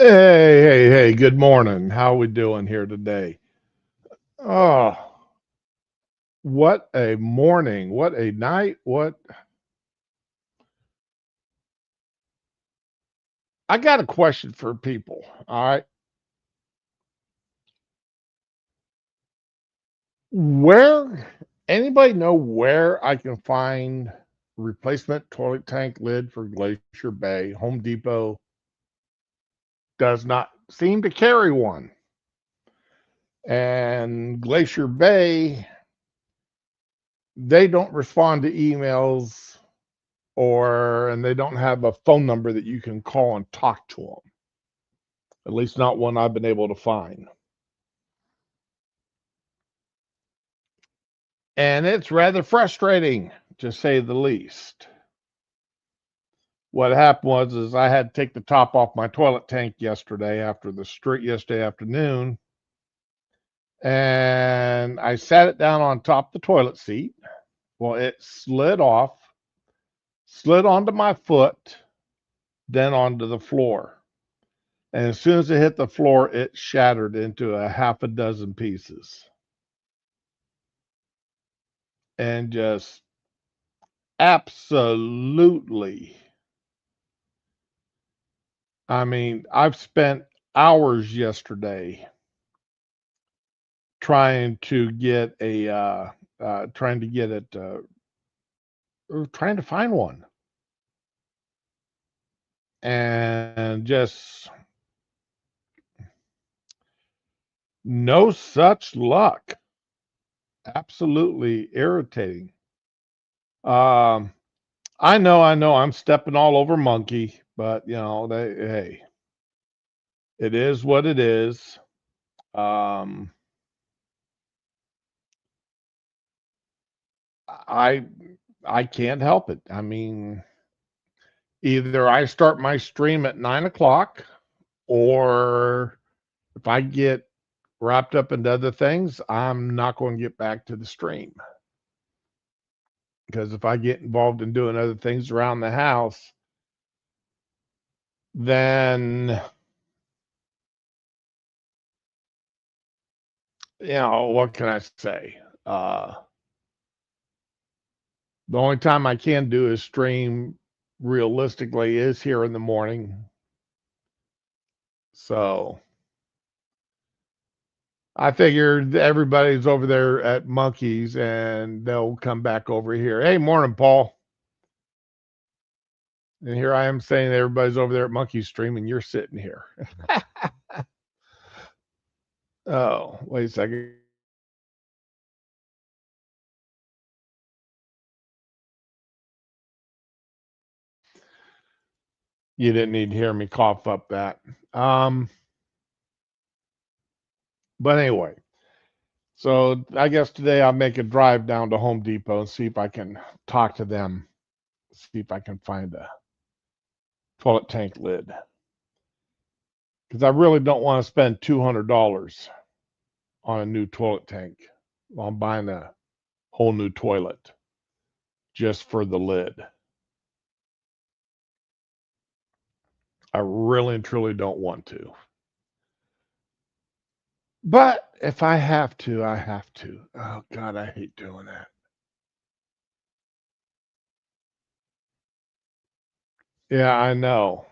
Hey, good morning. How we doing here today? Oh, what a morning. What a night. What I got a question for people. All right. Where anybody know where I can find replacement toilet tank lid for Glacier Bay? Home Depot does not seem to carry one. And Glacier Bay, they don't respond to emails and they don't have a phone number that you can call and talk to them. At least not one I've been able to find. And it's rather frustrating, to say the least. What happened was is I had to take the top off my toilet tank yesterday afternoon, and I sat it down on top of the toilet seat. Well, it slid off, slid onto my foot, then onto the floor. And as soon as it hit the floor, it shattered into a half a dozen pieces. And just absolutely, I mean, I've spent hours yesterday trying to get a trying to get it or trying to find one, and just no such luck. Absolutely irritating. Um, I know, I'm stepping all over monkey, but hey, it is what it is. Um, I I can't help it. I mean, either I start my stream at 9 o'clock, or if I get wrapped up into other things, I'm not going to get back to the stream. Because if I get involved in doing other things around the house, then, what can I say? The only time I can do is stream realistically is here in the morning. So I figured everybody's over there at Monkeys and they'll come back over here. Hey, morning, Paul. And here I am saying everybody's over there at Monkey Stream and you're sitting here. Oh, wait a second. You didn't need to hear me cough up that. Um, but anyway, so I guess today I'll make a drive down to Home Depot and see if I can talk to them, see if I can find a toilet tank lid. Because I really don't want to spend $200 on a new toilet tank while I'm buying a whole new toilet just for the lid. I really and truly don't want to. But if I have to, I have to. Oh God, I hate doing that. Yeah, I know.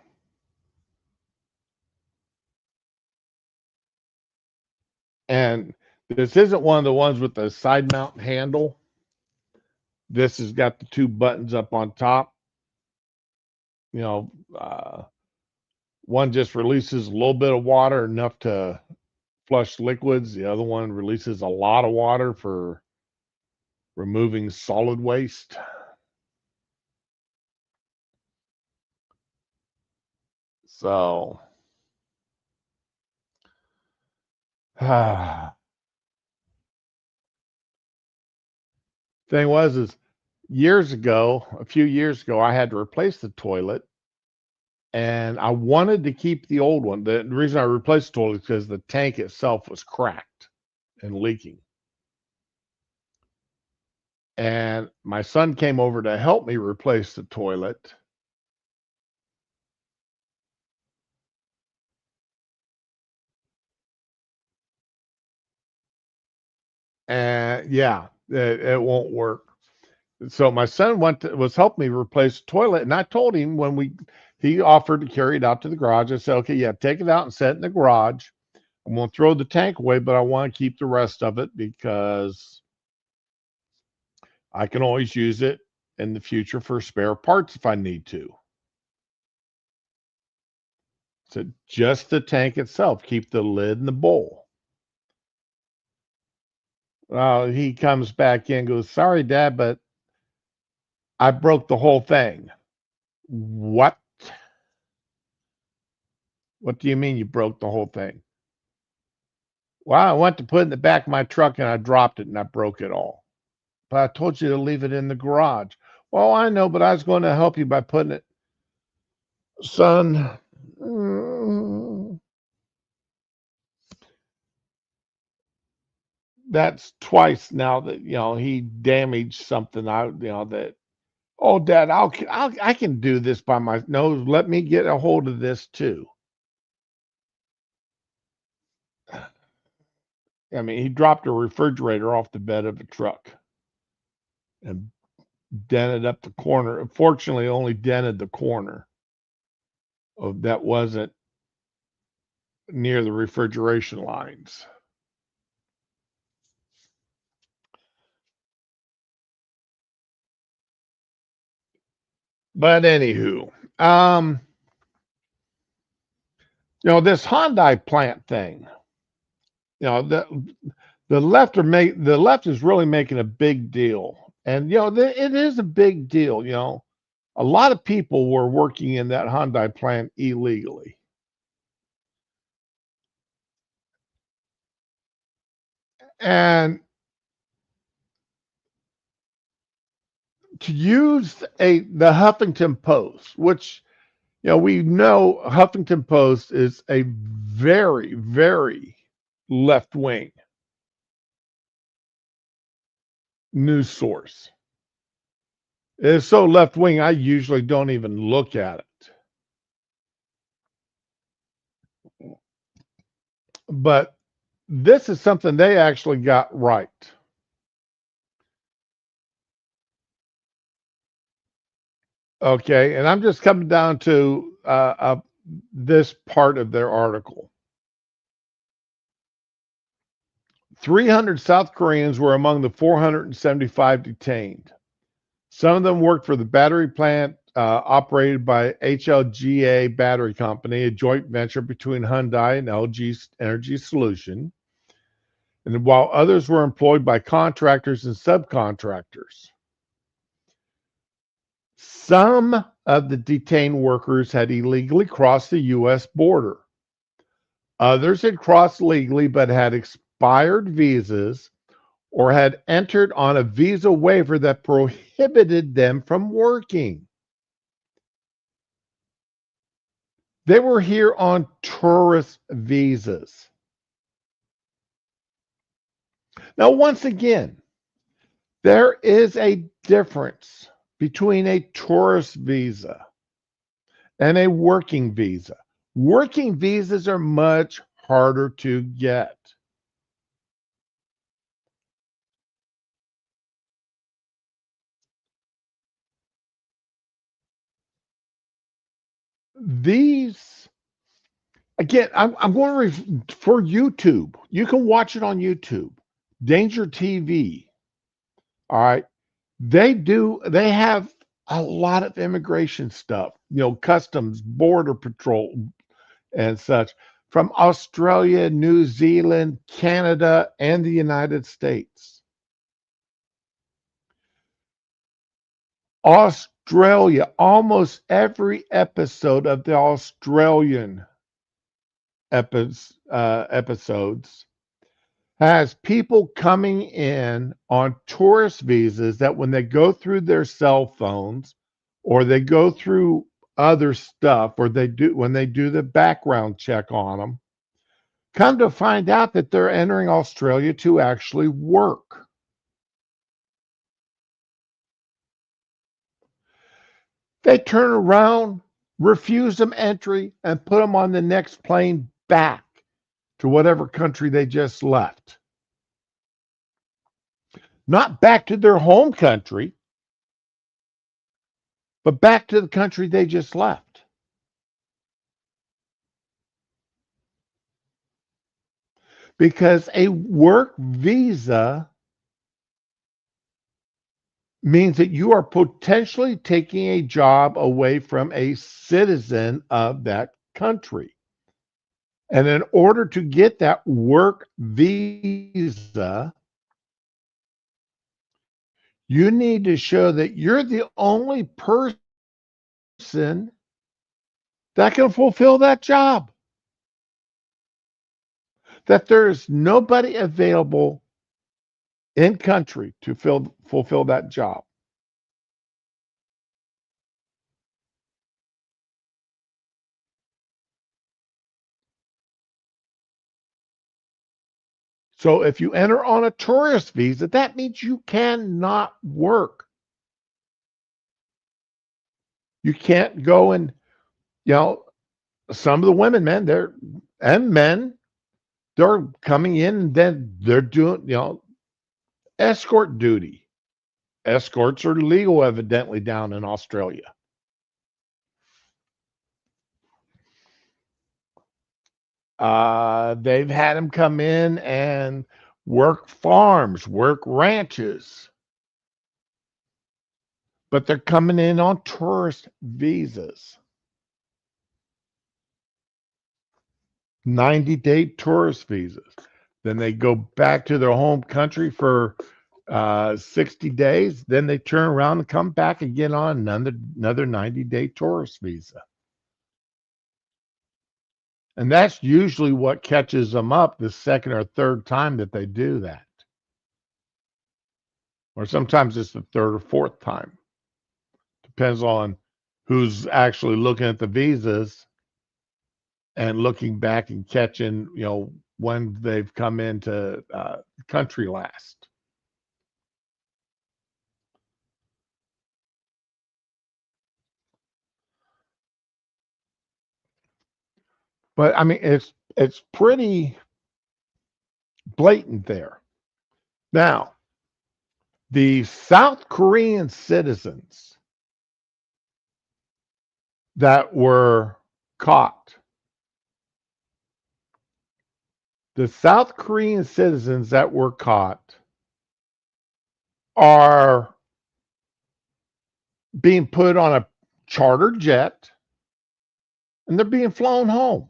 And this isn't one of the ones with the side mount handle. This has got the two buttons up on top. You know, one just releases a little bit of water, enough to flush liquids. The other one releases a lot of water for removing solid waste. So, thing was is a few years ago, I had to replace the toilet, and I wanted to keep the old one. The reason I replaced the toilet is because the tank itself was cracked and leaking. And my son came over to help me replace the toilet. And yeah, it won't work. So my son was helping me replace the toilet, and I told him he offered to carry it out to the garage. I said, okay, yeah, take it out and set it in the garage. I'm going to throw the tank away, but I want to keep the rest of it because I can always use it in the future for spare parts if I need to. So just the tank itself, keep the lid in the bowl. He comes back in and goes, sorry, Dad, but I broke the whole thing. What? What do you mean you broke the whole thing? Well, I went to put it in the back of my truck and I dropped it and I broke it all. But I told you to leave it in the garage. Well, I know, but I was going to help you by putting it. Son, that's twice now that he damaged something. Oh, Dad, I can do this by my nose. Let me get a hold of this too. I mean, he dropped a refrigerator off the bed of a truck and dented up the corner. Fortunately, only dented the corner of that wasn't near the refrigeration lines. But anywho, this Hyundai plant thing, the left is really making a big deal, and it is a big deal. A lot of people were working in that Hyundai plant illegally. And to use the Huffington Post, which we know Huffington Post is a very, very left wing news source. It is so left wing, I usually don't even look at it. But this is something they actually got right. Okay, and I'm just coming down to this part of their article. 300 South Koreans were among the 475 detained. Some of them worked for the battery plant operated by HLGA Battery Company, a joint venture between Hyundai and LG Energy Solution. And while others were employed by contractors and subcontractors. Some of the detained workers had illegally crossed the U.S. border. Others had crossed legally but had expired visas or had entered on a visa waiver that prohibited them from working. They were here on tourist visas. Now, once again, there is a difference between a tourist visa and a working visa. Working visas are much harder to get. These, again, I'm going to for YouTube. You can watch it on YouTube. Danger TV. All right. They have a lot of immigration stuff, customs, border patrol, and such from Australia, New Zealand, Canada, and the United States. Australia, almost every episode of the Australian episodes has people coming in on tourist visas that when they go through their cell phones or they go through other stuff or when they do the background check on them, come to find out that they're entering Australia to actually work. They turn around, refuse them entry, and put them on the next plane back to whatever country they just left. not back to their home country, but back to the country they just left. Because a work visa means that you are potentially taking a job away from a citizen of that country. And in order to get that work visa, you need to show that you're the only person that can fulfill that job, that there's nobody available in country to fulfill that job. So if you enter on a tourist visa, that means you cannot work. You can't go and, you know, some of the women, man, and men, they're coming in and then they're doing, escort duty. Escorts are legal, evidently, down in Australia. They've had them come in and work farms, work ranches, but they're coming in on tourist visas. 90-day tourist visas. Then they go back to their home country for 60 days. Then they turn around and come back again on another 90-day tourist visa. And that's usually what catches them up the second or third time that they do that. Or sometimes it's the third or fourth time. Depends on who's actually looking at the visas and looking back and catching, when they've come into country last. But I mean, it's pretty blatant there. Now, the South Korean citizens that were caught, the South Korean citizens that were caught are being put on a charter jet and they're being flown home.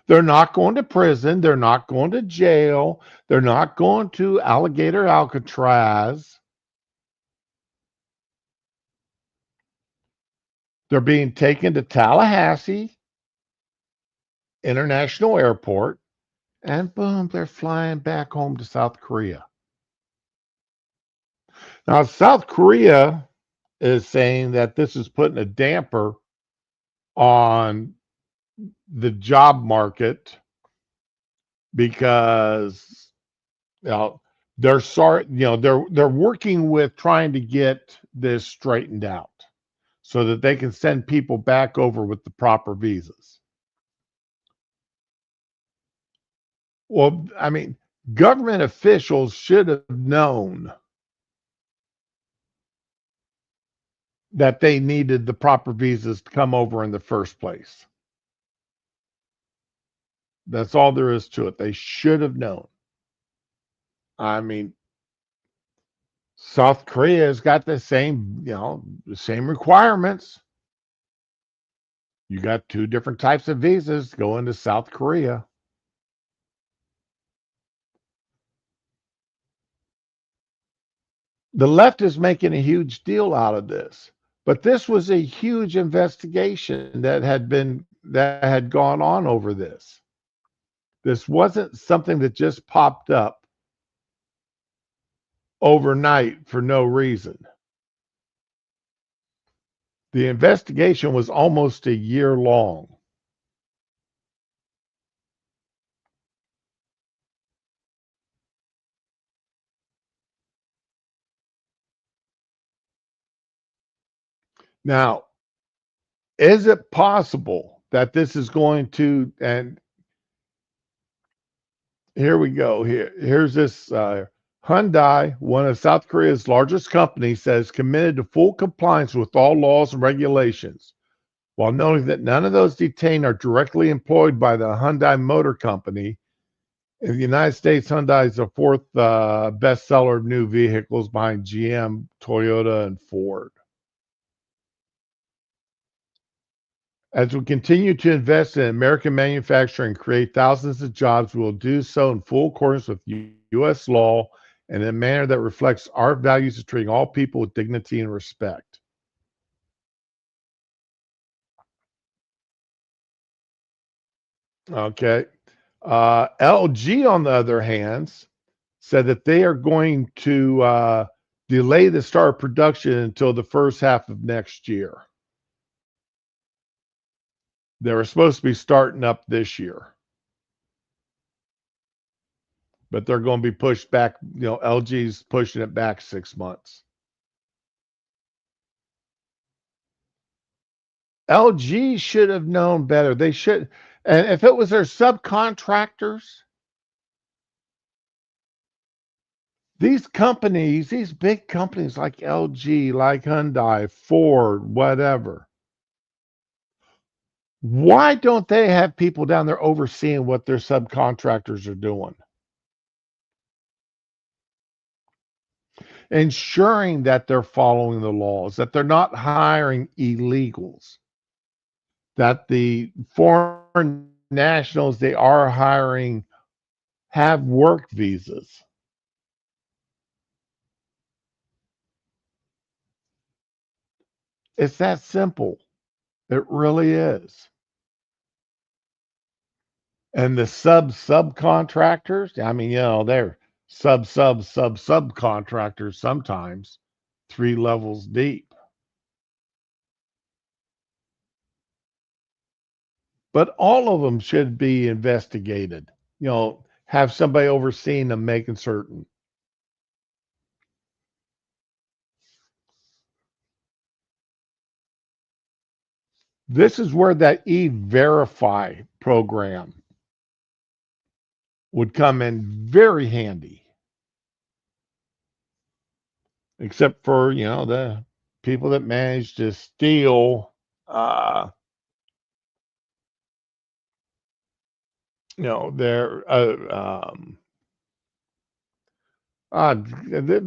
They're not going to prison. They're not going to jail. They're not going to Alligator Alcatraz. They're being taken to Tallahassee International Airport, and boom, they're flying back home to South Korea. Now, South Korea is saying that this is putting a damper on the job market because they're sorry, they're working with trying to get this straightened out so that they can send people back over with the proper visas. Well, I mean, government officials should have known that they needed the proper visas to come over in the first place. That's all there is to it. They should have known. I mean, South Korea has got the same requirements. You got two different types of visas going to South Korea. The left is making a huge deal out of this, but this was a huge investigation that had gone on over this. This wasn't something that just popped up overnight for no reason. The investigation was almost a year long. Now, is it possible that this is going to, and here we go. Here's this Hyundai, one of South Korea's largest companies, says committed to full compliance with all laws and regulations, while noting that none of those detained are directly employed by the Hyundai Motor Company. In the United States, Hyundai is the fourth bestseller of new vehicles behind GM, Toyota, and Ford. As we continue to invest in American manufacturing and create thousands of jobs, we will do so in full accordance with U.S. law and in a manner that reflects our values of treating all people with dignity and respect. Okay. LG, on the other hand, said that they are going to delay the start of production until the first half of next year. They were supposed to be starting up this year, but they're going to be pushed back. LG's pushing it back 6 months. LG should have known better. They should, and if it was their subcontractors, these companies, these big companies like LG, like Hyundai, Ford, whatever, why don't they have people down there overseeing what their subcontractors are doing? Ensuring that they're following the laws, that they're not hiring illegals, that the foreign nationals they are hiring have work visas. It's that simple. It really is. And the subcontractors, I mean, they're subcontractors sometimes 3 levels deep. But all of them should be investigated. Have somebody overseeing them, making certain. This is where that E-Verify program would come in very handy. Except for, the people that manage to steal, their, the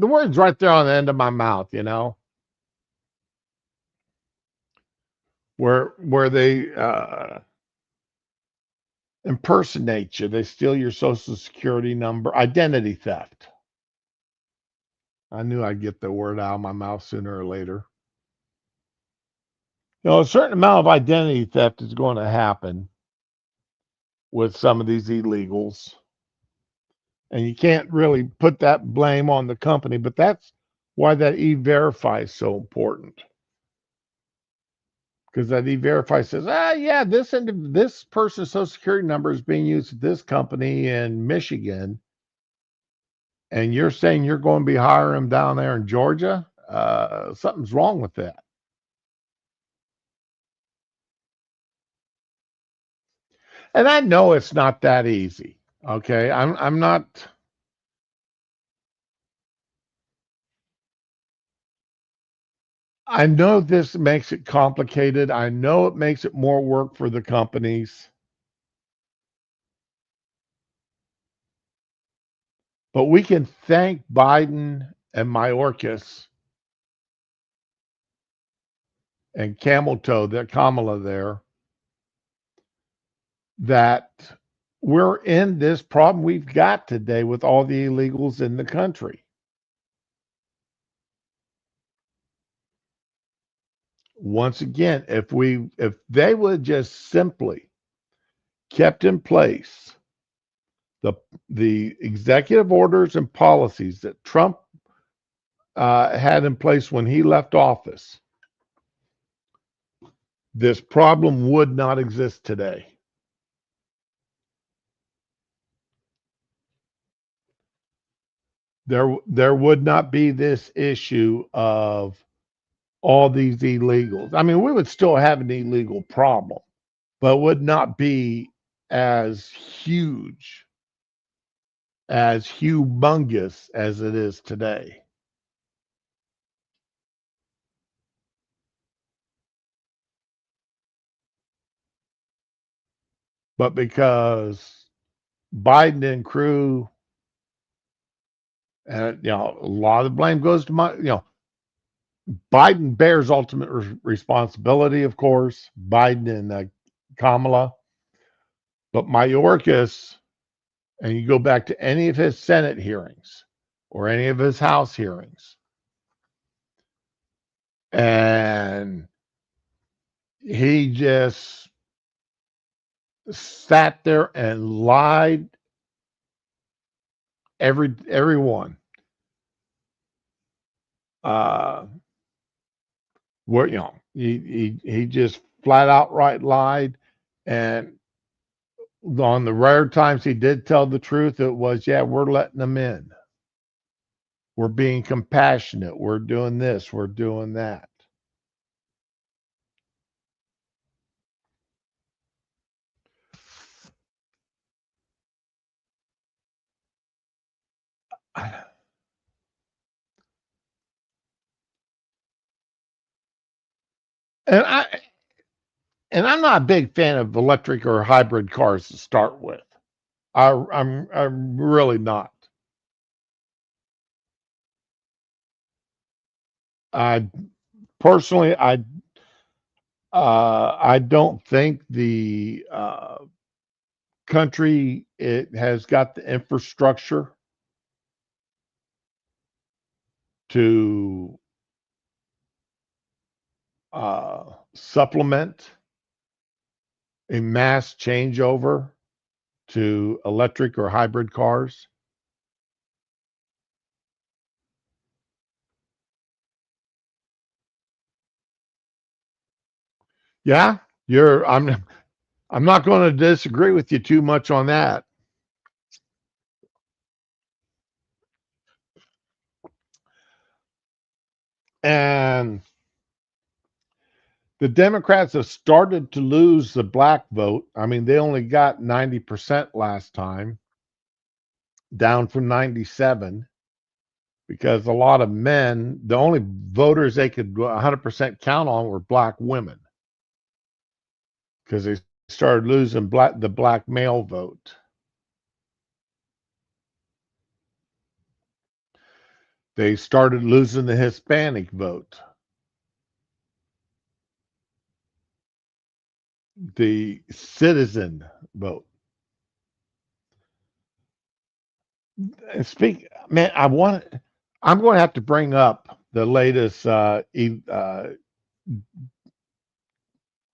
word's right there on the end of my mouth, where they impersonate you. They steal your social security number, identity theft. I knew I'd get the word out of my mouth sooner or later. A certain amount of identity theft is going to happen with some of these illegals. And you can't really put that blame on the company, but that's why that E-Verify is so important. Because that E-Verify says, yeah, this person's social security number is being used at this company in Michigan, and you're saying you're going to be hiring them down there in Georgia? Something's wrong with that. And I know it's not that easy. Okay, I'm not. I know this makes it complicated. I know it makes it more work for the companies. But we can thank Biden and Mayorkas and Camel Toe, that Kamala there, that we're in this problem we've got today with all the illegals in the country. Once again, if they would just simply kept in place the executive orders and policies that Trump had in place when he left office, this problem would not exist today. There would not be this issue of all these illegals. I mean, we would still have an illegal problem, but would not be as huge as humongous as it is today. But because Biden and crew, and a lot of the blame goes to Biden bears ultimate responsibility, of course. Biden and Kamala, but Mayorkas, and you go back to any of his Senate hearings or any of his House hearings, and he just sat there and lied everyone. Where he just flat outright lied, and on the rare times he did tell the truth, it was, yeah, we're letting them in. We're being compassionate. We're doing this. We're doing that. And I'm not a big fan of electric or hybrid cars to start with. I'm really not. I personally, I don't think the country it has got the infrastructure to supplement a mass changeover to electric or hybrid cars. Yeah, I'm not going to disagree with you too much on that. And the Democrats have started to lose the black vote. I mean, they only got 90% last time, down from 97, because a lot of men, the only voters they could 100% count on were black women, because they started losing the black male vote. They started losing the Hispanic vote. The citizen vote. Man, I'm going to have to bring up the latest,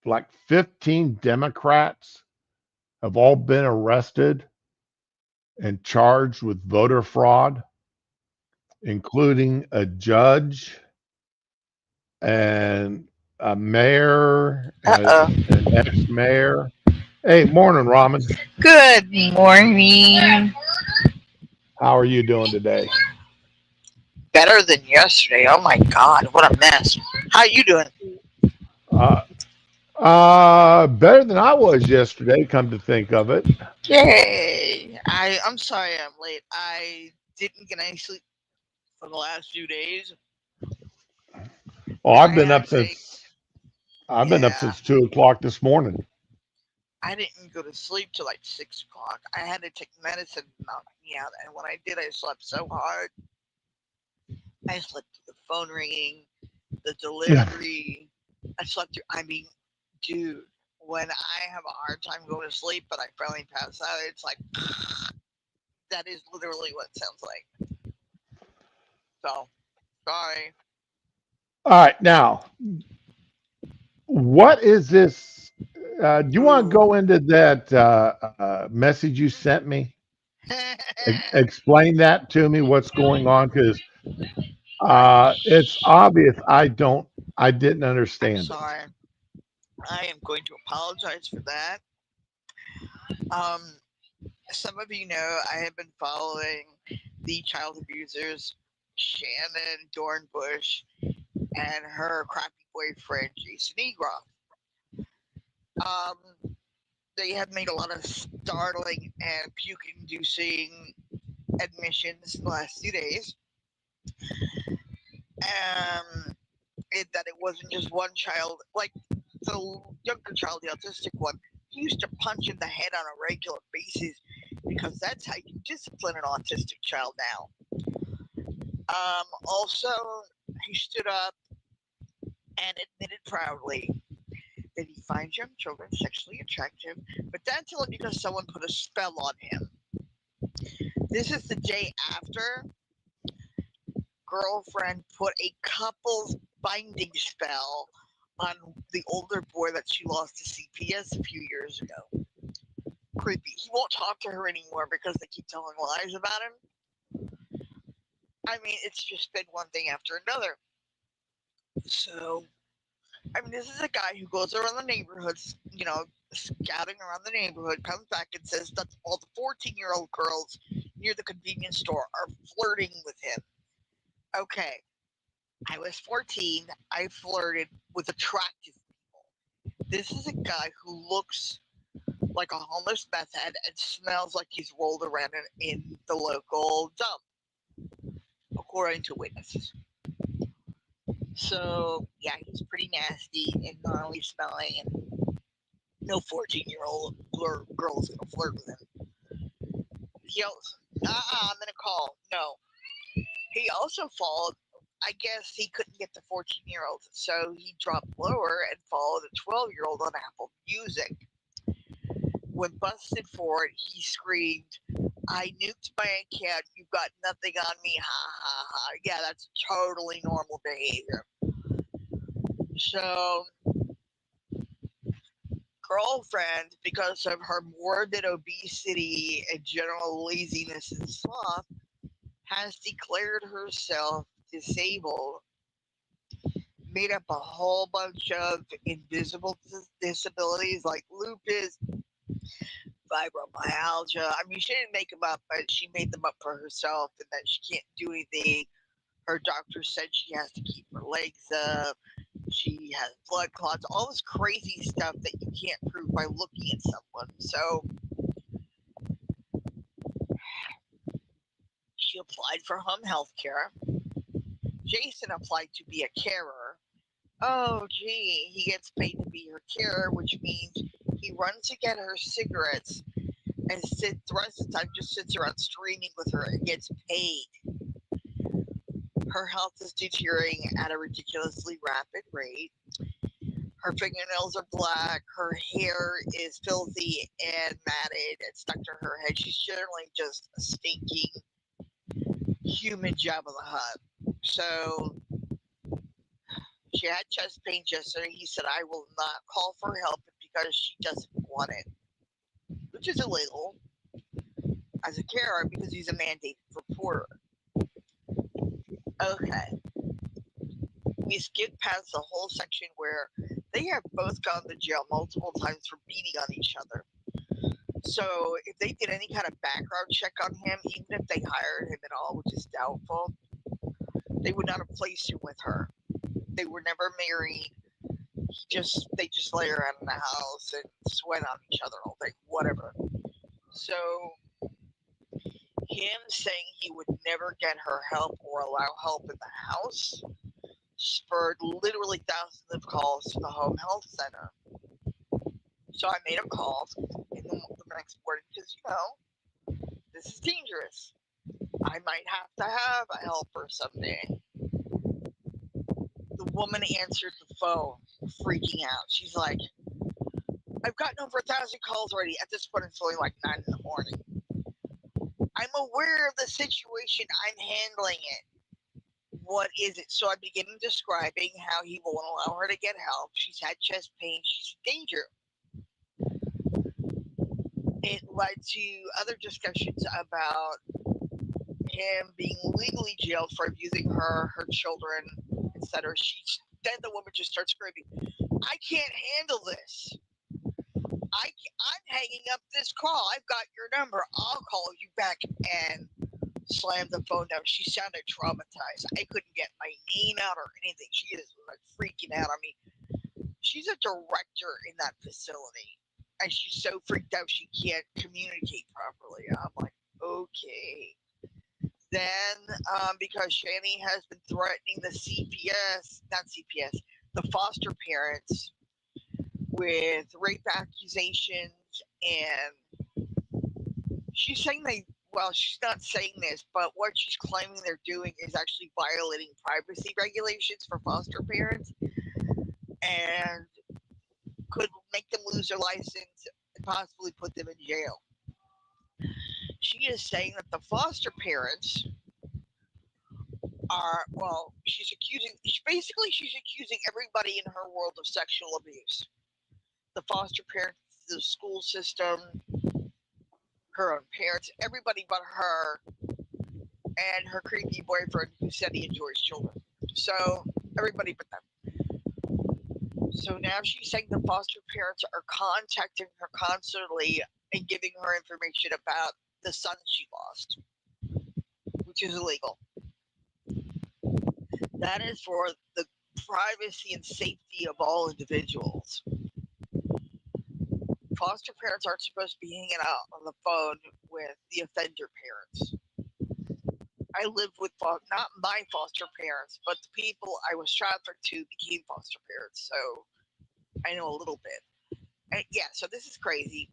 like 15 Democrats have all been arrested and charged with voter fraud, including a judge and a mayor, an ex-mayor. Hey, morning, Raman. Good morning. How are you doing today? Better than yesterday. Oh my God, what a mess. How you doing? Uh, Better than I was yesterday, come to think of it. Yay! I'm sorry I'm late. I didn't get any sleep for the last few days. Oh, I had to take. I've been up Yeah, since 2 o'clock this morning. I didn't go to sleep till like 6 o'clock. I had to take medicine to knock me out, and when I did, I slept so hard. I slept through the phone ringing, the Yeah. delivery. I slept through. I mean, dude, when I have a hard time going to sleep, but I finally pass out, it's like that is literally what it sounds like. So sorry. All right, now, what is this? Do you want to Ooh. go into that message you sent me? Explain that to me. What's going on? Because Right. it's obvious I didn't I'm understand it. sorry. I am going to apologize for that. Um, some of you know I have been following the child abusers, Shannon Dornbush, and her crappy boyfriend, Jason Egroff. They have made a lot of startling and puke-inducing admissions in the last 2 days. That it wasn't just one child, like the younger child, the autistic one. He used to punch in the head on a regular basis because that's how you discipline an autistic child now. Also, he stood up and admitted proudly that he finds young children sexually attractive, but that's only because someone put a spell on him. This is the day after girlfriend put a couple's binding spell on the older boy that she lost to CPS a few years ago. Creepy. He won't talk to her anymore because they keep telling lies about him. I mean, it's just been one thing after another. So, I mean, this is a guy who goes around the neighborhoods, scouting around the neighborhood, comes back and says that all the 14-year-old girls near the convenience store are flirting with him. Okay, I was 14. I flirted with attractive people. This is a guy who looks like a homeless meth head and smells like he's rolled around in the local dump, according to witnesses. So, yeah, he's pretty nasty and gnarly smelling, and no 14-year-old girl is going to flirt with him. He also, I'm going to call. No. He also followed, I guess he couldn't get the 14-year-old, so he dropped lower and followed a 12-year-old on Apple Music. When busted for it, he screamed, "I nuked my account, you've got nothing on me, ha ha ha." Yeah, that's totally normal behavior. So, girlfriend, because of her morbid obesity and general laziness and sloth, has declared herself disabled, made up a whole bunch of invisible disabilities like lupus, fibromyalgia. I mean, she didn't make them up, but she made them up for herself, and that she can't do anything. Her doctor said she has to keep her legs up. She has blood clots, all this crazy stuff that you can't prove by looking at someone. So she applied for home health care. Jason applied to be a carer. Oh, gee, he gets paid to be her carer, which means he runs to get her cigarettes and the rest of the time just sits around streaming with her and gets paid. Her health is deteriorating at a ridiculously rapid rate. Her fingernails are black. Her hair is filthy and matted and stuck to her head. She's generally just a stinking human Jabba the Hutt. So she had chest pains yesterday. He said, "I will not call for help because she doesn't want it," which is illegal as a carer because he's a mandated reporter. Okay. We skipped past the whole section where they have both gone to jail multiple times for beating on each other. So if they did any kind of background check on him, even if they hired him at all, which is doubtful, they would not have placed him with her. They were never married. They just lay around in the house and sweat on each other all day, whatever. So him saying he would never get her help or allow help in the house spurred literally thousands of calls to the home health center. So I made a call in the next morning because, this is dangerous. I might have to have a helper someday. The woman answered the phone, freaking out. She's like, "I've gotten over 1,000 calls already. At this point, it's only like 9 in the morning. I'm aware of the situation. I'm handling it. What is it?" So I begin describing how he won't allow her to get help. She's had chest pain. She's in danger. It led to other discussions about him being legally jailed for abusing her children, etc. Then the woman just starts screaming, "I can't handle this. I'm hanging up this call. I've got your number. I'll call you back," and slammed the phone down. She sounded traumatized. I couldn't get my name out or anything. She is like freaking out on me. She's a director in that facility, and she's so freaked out she can't communicate properly. I'm like, okay. Then, because Shani has been threatening the CPS, not CPS, the foster parents with rape accusations, and she's saying well, she's not saying this, but what she's claiming they're doing is actually violating privacy regulations for foster parents and could make them lose their license and possibly put them in jail. She is saying that the foster parents are, well, she's accusing everybody in her world of sexual abuse. The foster parents, the school system, her own parents, everybody but her and her creepy boyfriend who said he enjoys children. So everybody but them. So now she's saying the foster parents are contacting her constantly and giving her information about the son she lost, which is illegal. That is for the privacy and safety of all individuals. Foster parents aren't supposed to be hanging out on the phone with the offender parents. I lived with not my foster parents, but the people I was trafficked to became foster parents, so I know a little bit. And yeah, so this is crazy.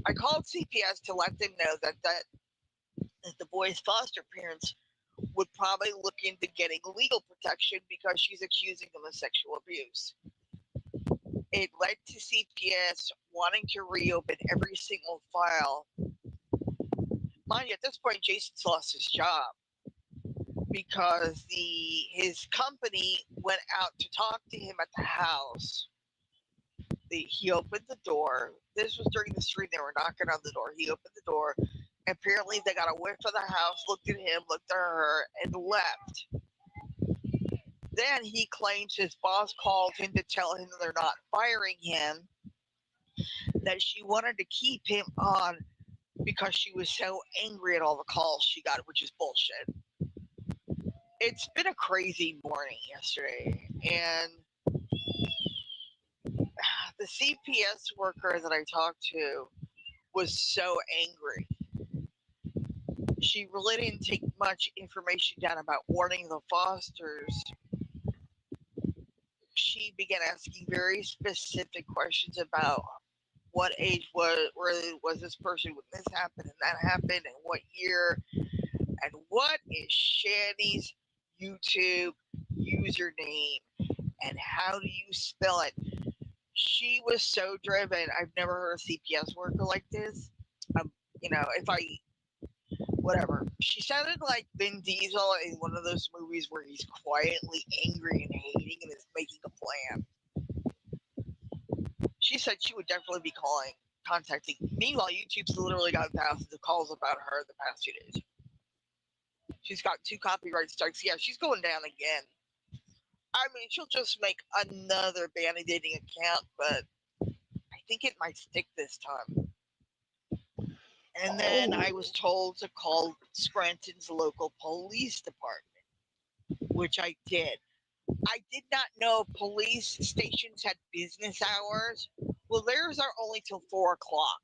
I called CPS to let them know that the boy's foster parents would probably look into getting legal protection because she's accusing them of sexual abuse. It led to CPS wanting to reopen every single file. Mind you, at this point, Jason's lost his job because his company went out to talk to him at the house. He opened the door. This was during the stream. They were knocking on the door. He opened the door. Apparently, they got a whiff of the house, looked at him, looked at her, and left. Then he claims his boss called him to tell him that they're not firing him, that she wanted to keep him on because she was so angry at all the calls she got, which is bullshit. It's been a crazy morning yesterday, and the CPS worker that I talked to was so angry. She really didn't take much information down about warning the fosters. She began asking very specific questions about what age was this person when this happened and that happened, and what year, and what is Shani's YouTube username, and how do you spell it? She was so driven. I've never heard a CPS worker like this. Whatever. She sounded like Vin Diesel in one of those movies where he's quietly angry and hating and is making a plan. She said she would definitely be contacting. Meanwhile, YouTube's literally gotten thousands of calls about her in the past 2 days. She's got 2 copyright strikes. Yeah, she's going down again. I mean, she'll just make another validating account, but I think it might stick this time. And then I was told to call Scranton's local police department, which I did. I did not know police stations had business hours. Well, theirs are only till 4 o'clock.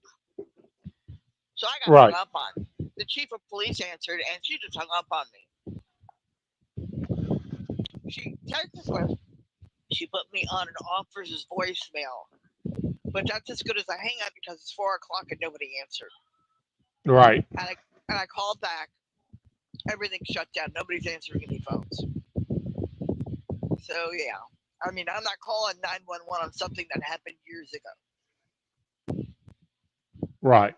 So I got hung up on. The chief of police answered, and she just hung up on me. She texted me. She put me on an officer's voicemail. But that's as good as a hang up because it's 4 o'clock and nobody answered. Right. And I called back. Everything's shut down. Nobody's answering any phones. So, yeah. I mean, I'm not calling 911 on something that happened years ago. Right.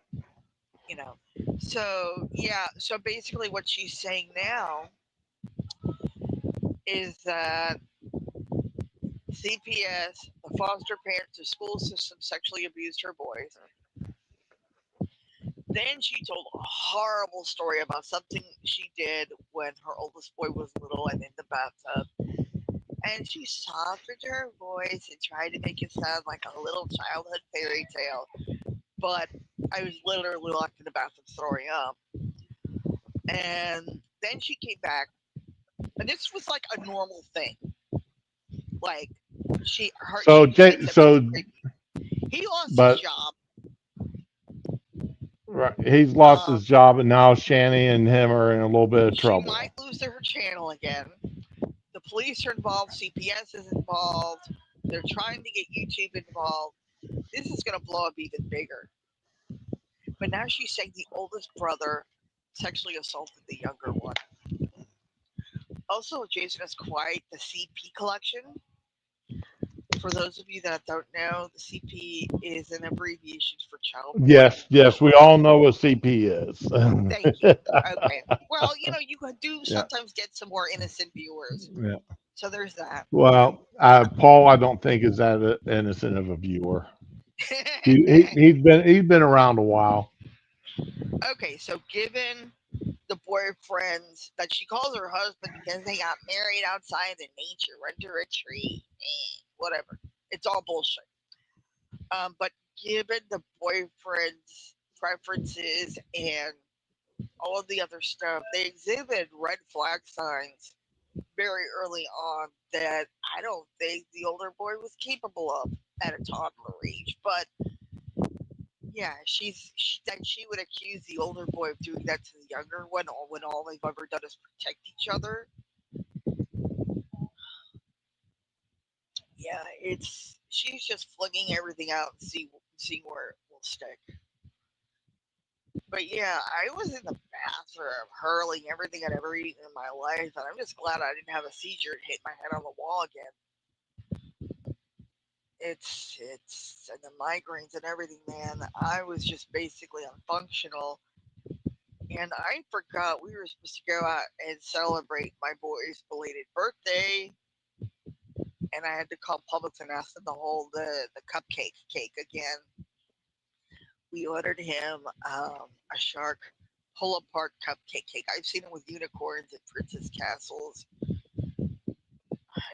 You know. So, yeah. So, basically, what she's saying now is that CPS, the foster parents, the school system sexually abused her boys. Then she told a horrible story about something she did when her oldest boy was little and in the bathtub. And she softened her voice and tried to make it sound like a little childhood fairy tale. But I was literally locked in the bathroom throwing up. And then she came back. And this was like a normal thing. Like, he lost his job. Right. He's lost Um, his job, and now Shanny and him are in a little bit of she trouble. might lose her channel again. The police are involved. CPS is involved. They're trying to get YouTube involved. This is going to blow up even bigger. But now she's saying the oldest brother sexually assaulted the younger one. Also, Jason has quite the CP collection. For those of you that don't know, the CP is an abbreviation for child porn. Yes, we all know what CP is. Thank you. Okay. Well, you do sometimes get some more innocent viewers. Yeah. So there's that. Well, Paul, I don't think is that innocent of a viewer. He's been around a while. Okay, so given the boyfriends that she calls her husband because they got married outside in nature under a tree, whatever. It's all bullshit. But given the boyfriend's preferences and all of the other stuff, they exhibited red flag signs very early on that I don't think the older boy was capable of at a toddler age. But yeah, she would accuse the older boy of doing that to the younger one, when all they've ever done is protect each other. Yeah, she's just flinging everything out and seeing where it will stick. But yeah, I was in the bathroom hurling everything I'd ever eaten in my life, and I'm just glad I didn't have a seizure and hit my head on the wall again. It's and the migraines and everything, man. I was just basically unfunctional, and I forgot we were supposed to go out and celebrate my boy's belated birthday, and I had to call Publix and ask them to hold the cupcake cake again. We ordered him a shark pull-apart cupcake cake. I've seen it with unicorns and princess castles.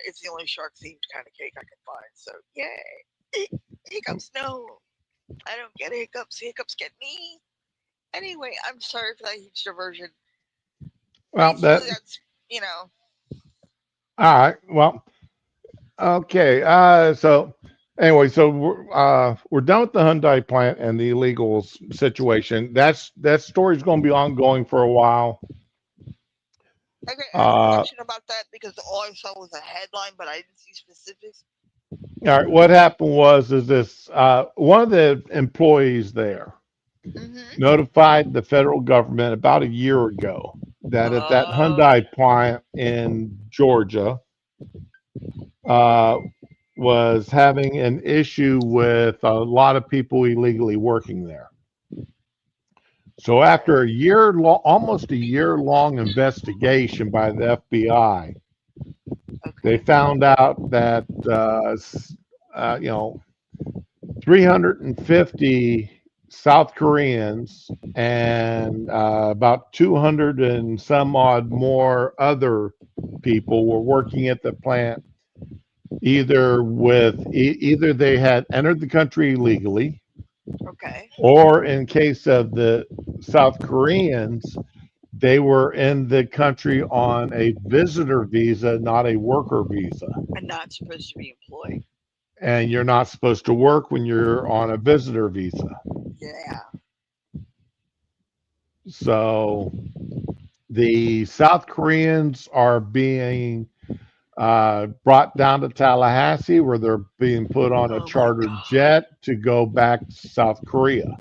It's the only shark-themed kind of cake I can find. So, yay! Hiccups, no. I don't get hiccups. Hiccups get me. Anyway, I'm sorry for that huge diversion. Well, that's all right. Well, okay. So anyway, so we're done with the Hyundai plant and the illegal situation. That story's going to be ongoing for a while. Okay, I have a question about that because all I saw was a headline, but I didn't see specifics. All right, what happened was this one of the employees there notified the federal government about a year ago that at that Hyundai plant in Georgia was having an issue with a lot of people illegally working there. So after almost a year-long investigation by the FBI, they found out that 350 South Koreans and about 200 and some odd more other people were working at the plant. Either they had entered the country illegally, or in case of the South Koreans, they were in the country on a visitor visa, not a worker visa. And not supposed to be employed. And you're not supposed to work when you're on a visitor visa. Yeah. So the South Koreans are being brought down to Tallahassee, where they're being put on a chartered jet to go back to South Korea.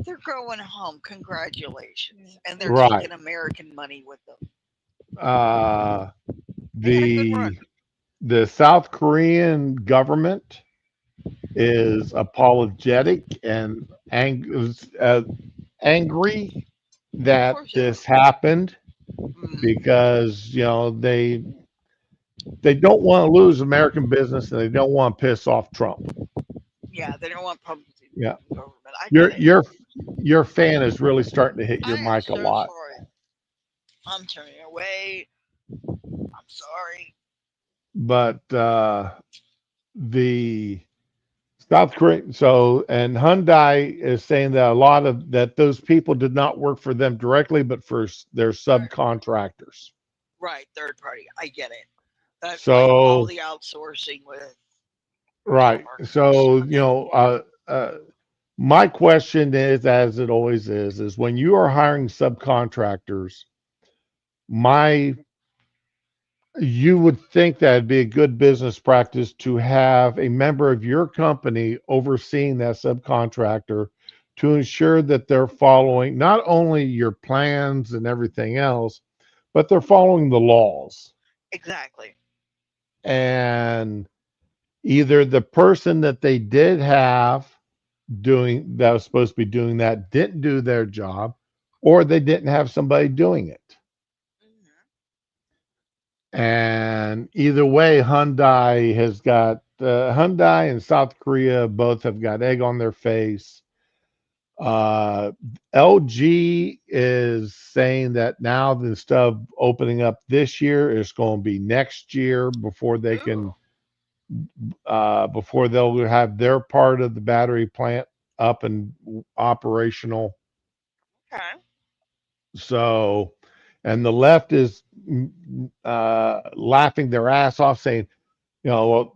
They're going home. Congratulations. And they're taking American money with them. The South Korean government is apologetic and angry that this happened, because they don't want to lose American business, and they don't want to piss off Trump. Yeah, they don't want public government. Your fan is really starting to hit your mic a lot. Sorry. I'm turning away. I'm sorry. But the South Korea, and Hyundai is saying that those people did not work for them directly, but for their subcontractors. Right, third party. I get it. That's like all the outsourcing with. Right. So My question is, as it always is when you are hiring subcontractors, my you would think that it'd be a good business practice to have a member of your company overseeing that subcontractor to ensure that they're following not only your plans and everything else, but they're following the laws. Exactly. And either the person that they did have doing that was supposed to be doing that didn't do their job, or they didn't have somebody doing it. Hmm. And either way, Hyundai has got Hyundai and South Korea both have got egg on their face. Uh, LG is saying that now the stuff opening up this year is going to be next year before they Ooh. can before they'll have their part of the battery plant up and operational. Okay. So, and the left is laughing their ass off, saying, well,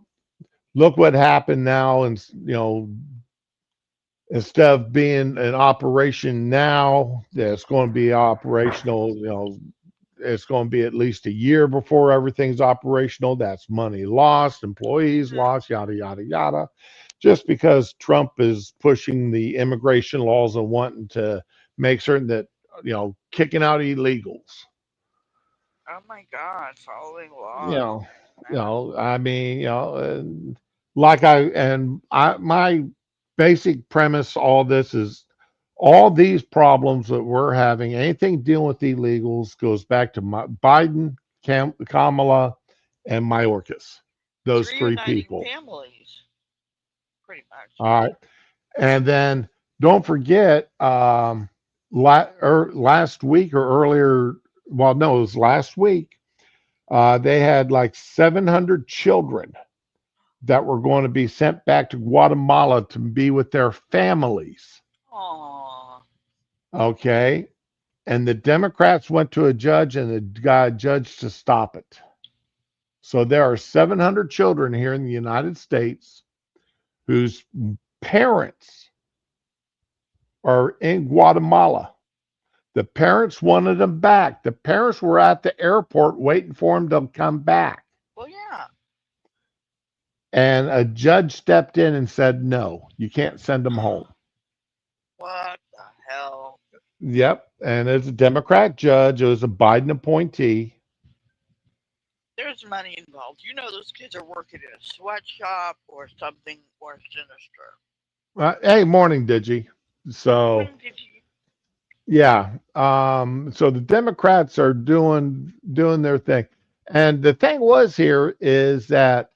look what happened now, and instead of being an operation now, that's going to be operational. It's going to be at least a year before everything's operational. That's money lost, employees Hmm. lost, yada yada yada. Just because Trump is pushing the immigration laws and wanting to make certain that kicking out illegals. Oh my God, following you laws. know, Yeah. I mean, like my basic premise, all this is all these problems that we're having, anything dealing with illegals goes back to Biden, Kamala, and Mayorkas, those Three three uniting people. families, pretty much. All right. And then don't forget, last week or earlier, well, no, it was last week. They had like 700 children that were going to be sent back to Guatemala to be with their families. Aw. Okay. And the Democrats went to a judge and the guy judged to stop it. So there are 700 children here in the United States whose parents are in Guatemala. The parents wanted them back. The parents were at the airport waiting for them to come back. Well, yeah. And a judge stepped in and said, no, you can't send them home. What the hell? Yep. And as a Democrat judge, it was a Biden appointee. There's money involved. You know those kids are working in a sweatshop or something more sinister. Hey, morning, Digi. So, When did you? yeah. So the Democrats are doing their thing. And the thing was here is that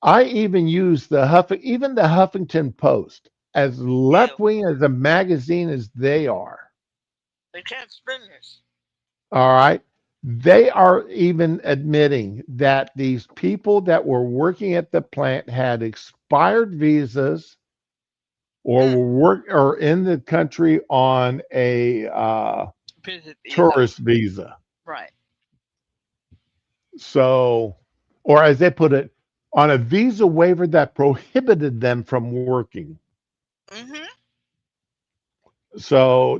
I even use even the Huffington Post, as left Ew. wing as a magazine as they are. They can't spin this. All right. They are even admitting that these people that were working at the plant had expired visas or Mm. were or in the country on a Visit visa. tourist visa. Right. So, or as they put it, on a visa waiver that prohibited them from working. Mm-hmm. So,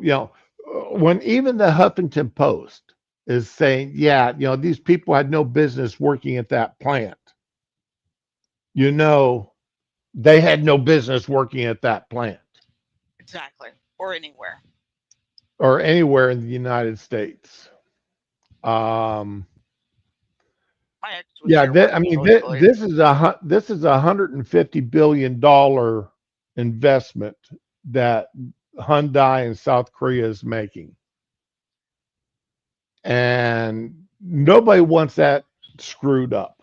when even the Huffington Post is saying, yeah, these people had no business working at that plant, you know, they had no business working at that plant Exactly. Or anywhere. or anywhere in the United States. Um, My ex was yeah, there working illegally. this is $150 billion investment that Hyundai in South Korea is making, and nobody wants that screwed up.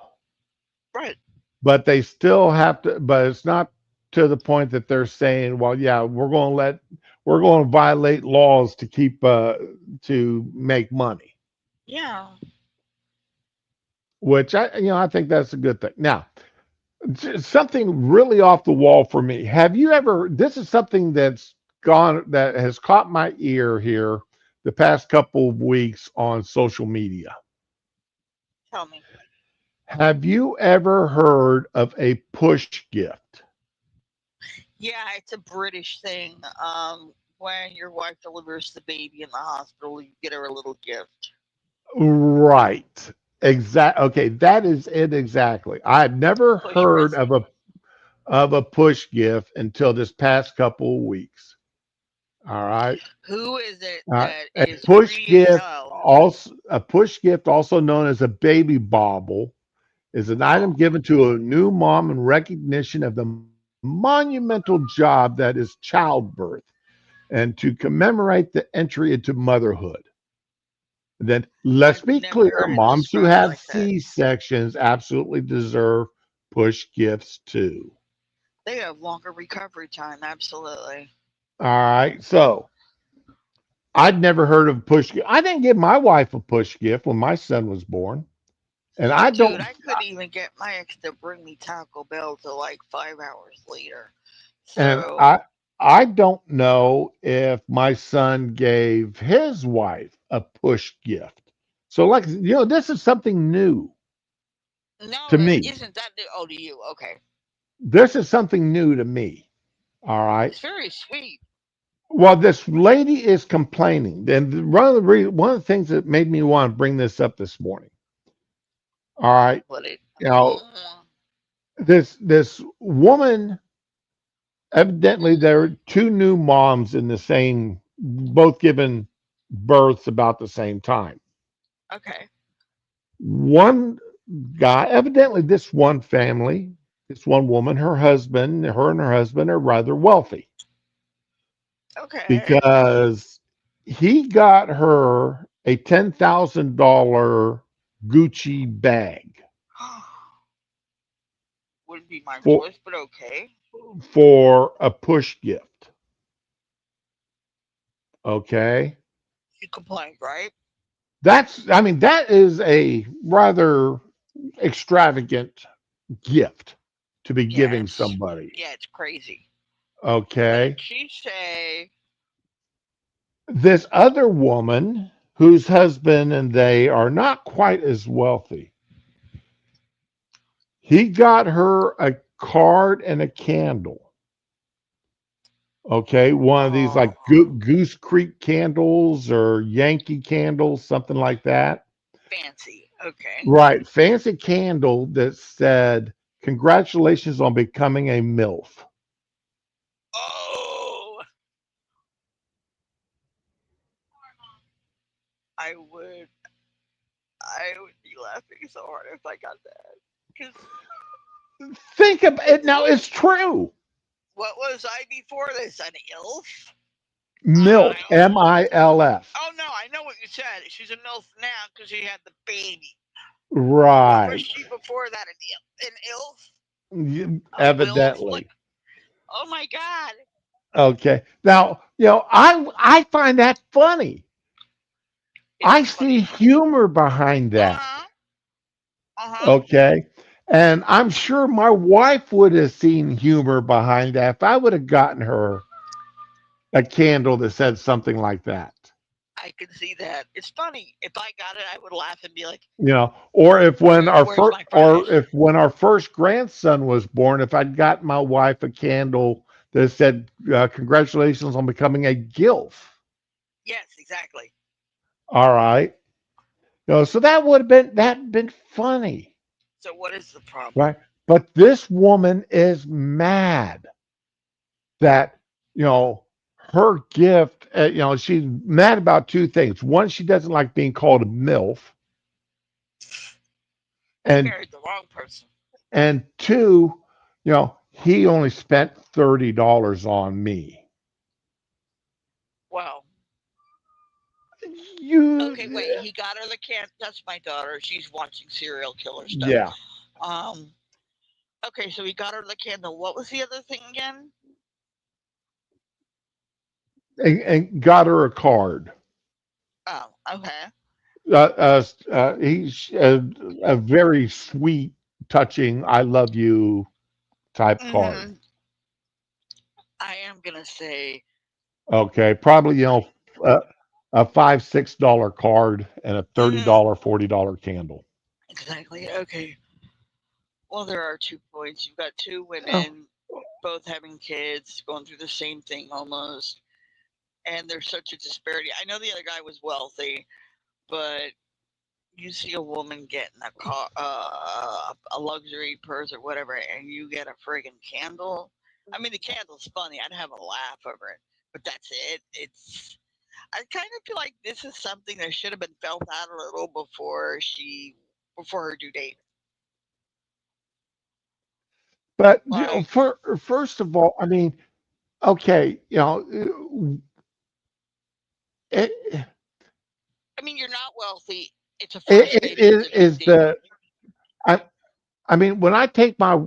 Right. But they still have to. But it's not to the point that they're saying, "Well, yeah, we're going to violate laws to keep to make money." Yeah. Which I think that's a good thing. Now, something really off the wall for me. Have you ever? This is something that has caught my ear here the past couple of weeks on social media. Tell me. Have you ever heard of a push gift? Yeah, it's a British thing. When your wife delivers the baby in the hospital, you get her a little gift. Right. Okay, that is it exactly. I've never Push heard present. of a push gift until this past couple of weeks. All right. Who is it All right. that is free as hell? A push gift, also known as a baby bauble, is an item Oh, given to a new mom in recognition of the monumental job that is childbirth and to commemorate the entry into motherhood. Then let's I've be never clear, heard it moms who described have like that. C-sections absolutely deserve push gifts too. They have longer recovery time, absolutely. All right. So I'd never heard of push gift. I didn't give my wife a push gift when my son was born. And I Dude, don't I couldn't even get my ex to bring me Taco Bell till like 5 hours later. and So, I don't know if my son gave his wife a push gift. So like this is something new no, to that me. isn't that new. Oh, to you. Okay. This is something new to me. All right. It's very sweet. Well, this lady is complaining, and one of the things that made me want to bring this up this morning. All right, But it. you know, this woman, evidently there are two new moms in the same, both given births about the same time. Okay. One guy, evidently this one family, this one woman, her and her husband are rather wealthy Okay. because he got her a $10,000 Gucci bag Wouldn't be my for choice, but okay. a push gift. Okay. You complained, right? I mean, that is a rather extravagant gift to be Yeah, giving somebody. it's crazy. What did Okay. she say? This other woman, whose husband and they are not quite as wealthy, he got her a card and a candle. Okay. One of these Oh, like Goose Creek candles or Yankee candles, something like that. fancy. Okay. Right. Fancy candle that said, "Congratulations on becoming a MILF." Oh, I would, I would be laughing so hard if I got that. Because Think of it now, it's true. what was I before this? An ilf? MILF, I MILF. Oh no, I know what you said. She's a milf now because she had the baby. What was Right. she before that? An ilf? A wilf? Like, Evidently. oh my god, Okay. Now, I find that funny. it I is see funny. humor behind Uh that. huh. Uh huh. Okay. And I'm sure my wife would have seen humor behind that if I would have gotten her a candle that said something like that. I can see that. It's funny. If I got it, I would laugh and be like, Or if Where's my prize?" when our first grandson was born, if I'd gotten my wife a candle that said congratulations on becoming a gilf. Yes, exactly. All right. So that been funny, So what is the problem? right? But this woman is mad that you know her gift. She's mad about two things. One, she doesn't like being called a milf, You and married the wrong person. two, he only spent $30 on me. Well, You, okay, wait. He got her the can. That's my daughter. She's watching serial killer stuff. yeah, Um. Okay, so he got her the candle. What was the other thing again? and got her a card. Oh, okay. He's a very sweet, touching "I love you" type card. Hmm. I am gonna say Okay, probably uh, a $5-6 card and a hmm $40 candle. exactly. Okay. Well, there are 2 points. You've got two Oh, women both having kids, going through the same thing almost, and there's such a disparity. I know the other guy was wealthy, but you see a woman getting a car, a luxury purse or whatever, and you get a friggin' candle. I mean, the candle's funny. I'd have a laugh over it, but that's it. I kind of feel like this is something that should have been felt out a little before her due date. But Like, for first of all, I mean, okay, it, I mean, you're not wealthy. It's a first it baby. It's a big is deal. I I mean, when I take my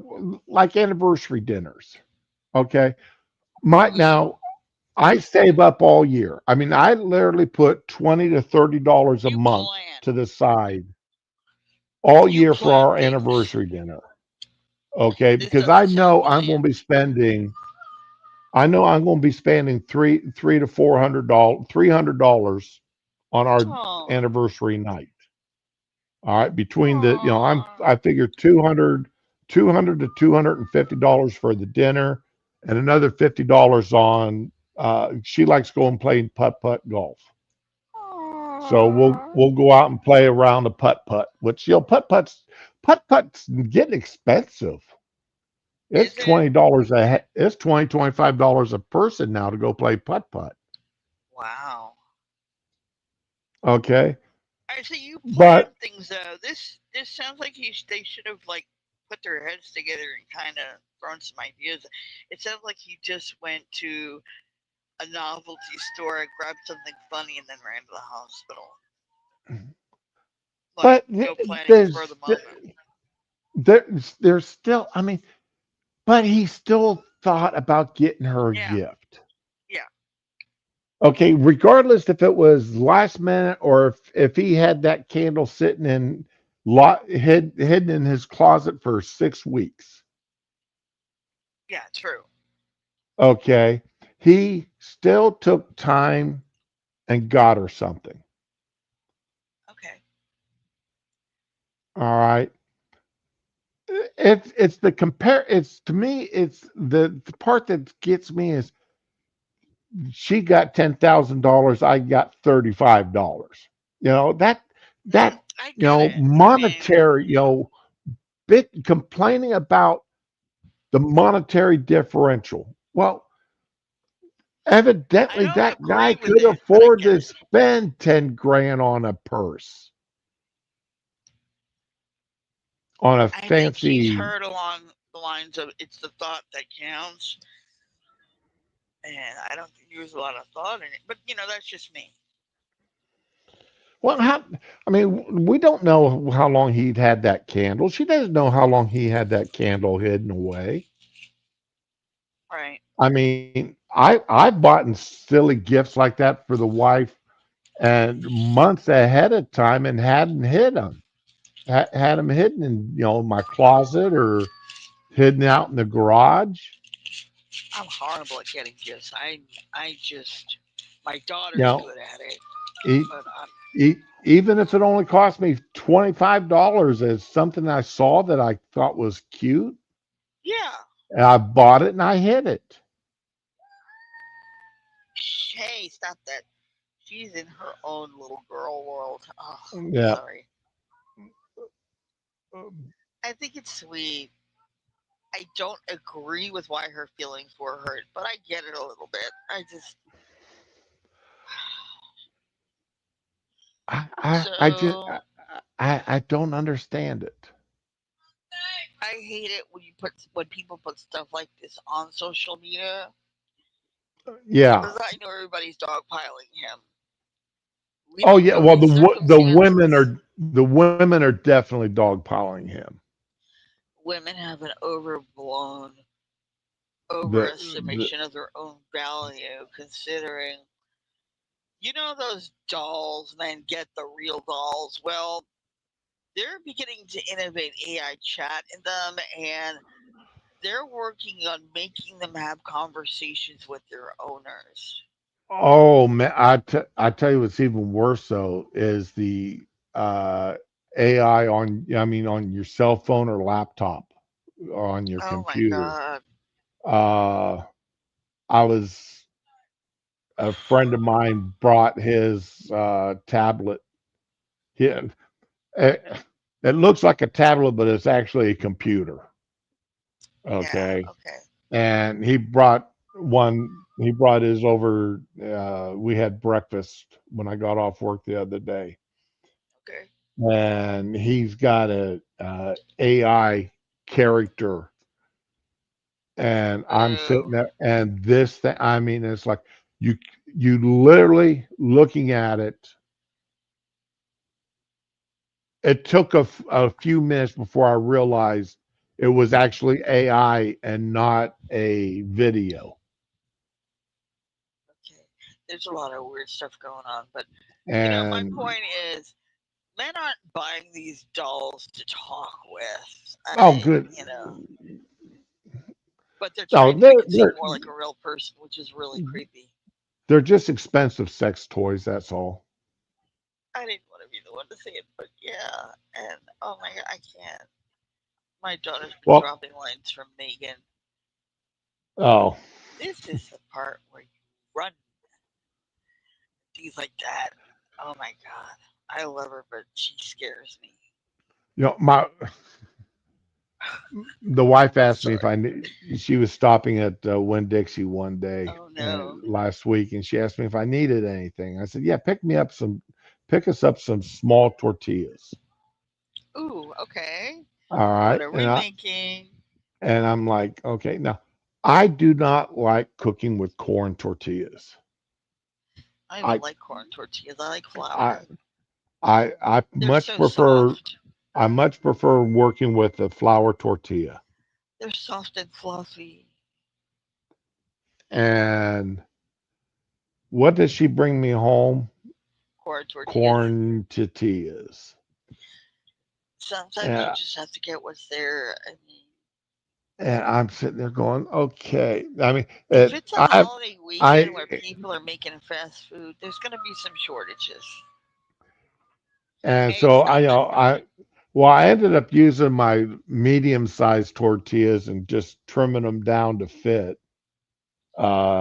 like anniversary dinners, okay, my Mhm. now I save up all year. I mean, I literally put $20 to $30 a You month plan. to the side all You year for plan our things. anniversary dinner. Okay, This because doesn't sound planned. I know I'm going to be spending three to $400, $300 on our Oh. anniversary night. All right, between Aww. I figure 200 to $250 for the dinner, and another $50 on. She likes going playing putt putt golf, so Aww. we'll go out and play around the putt putt. Which putt putts getting expensive. It's Is it? It's $25 a person now to go play putt putt. Wow. Okay, I see you plan but things though. This sounds like they should have like put their heads together and kind of thrown some ideas. It sounds like he just went to a novelty store, grabbed something funny, and then ran to the hospital. Like but no planning for the there's moment. there's still. I mean, but he still thought about getting her a Yeah, gift. yeah. Okay, regardless if it was last minute or if he had that candle sitting hidden in his closet for 6 weeks. Yeah, true. Okay, he still took time and got her something. Okay. All right. It's the compare. It's to me. It's the part that gets me is she got $10,000. I got $35. You know that I get it. I mean, monetary. Big complaining about the monetary differential. Well, I evidently don't that guy agree with could it, but I afford get to it. spend 10 grand on a purse, on a I think he's fancy. heard along the lines of it's the thought that counts, and I don't think there's a lot of thought in it. But that's just me. Well, I mean, we don't know how long he'd had that candle. She doesn't know how long he had that candle hidden away. Right. I mean, I bought silly gifts like that for the wife and months ahead of time and hadn't hid them. Had them hidden in my closet or hidden out in the garage. I'm horrible at getting gifts. I just my You daughter's know, good at it, e- but even if it only cost me $25 as something I saw that I thought was cute, yeah. and I bought it and I hid it. Hey, stop that. She's in her own little girl world. Oh, Yeah. sorry. I think it's sweet. I don't agree with why her feelings were hurt, but I get it a little bit. I just So I don't understand it. I hate it when people put stuff like this on social media Yeah. because I know everybody's dogpiling him. We Oh don't yeah. know Well, his circumstances. the women are definitely dogpiling him. Women have an overblown The overestimation of their own value, considering those dolls, then get the real dolls. Well, they're beginning to innovate AI chat in them, and they're working on making them have conversations with their owners. oh man, I tell you what's even worse though is the uh, AI on on your cell phone or laptop or on your Oh my computer. god. uh, a friend of mine brought his tablet. It, it looks like a tablet, but it's actually a computer. Yeah. Okay. Okay. And he brought one, he brought his over. We had breakfast when I got off work the other day. Okay. And he's got a AI character. And I'm sitting Oh. there, and this thing, I mean, it's like you, you literally looking at it. It took a few minutes before I realized it was actually AI and not a video. Okay. There's a lot of weird stuff going on, but my And point is, men aren't buying these dolls to talk with. oh, good. But they're No, trying to make it seem more like a real person, which is really creepy. they're just expensive sex toys. That's all. I didn't want to be the one to say it, but yeah. And oh my god, I can't. My daughter's been Well, dropping lines from Megan. oh, This is the part where you run. Things like that. Oh my god. I love her, but she scares me. my the wife asked me if Sorry. I knew. She was stopping at Winn Dixie one day Oh no. last week, and she asked me if I needed anything. I said, "Yeah, pick us up some small tortillas." Ooh, okay. All What right, are we making? and I'm like, okay, now I do not like cooking with corn tortillas. I I don't like corn tortillas. I like I flour. I They're much so prefer soft. working with a flour tortilla. They're soft and fluffy. And what does she bring me home? Corn tortillas. Corn tortillas. Sometimes you And, just have to get what's there. I mean, and I'm sitting there going, okay. I mean, if it's a I holiday weekend I where people are making fast food, there's going to be some shortages. and Eggs so not that bad. I ended up using my medium-sized tortillas and just trimming them down to fit.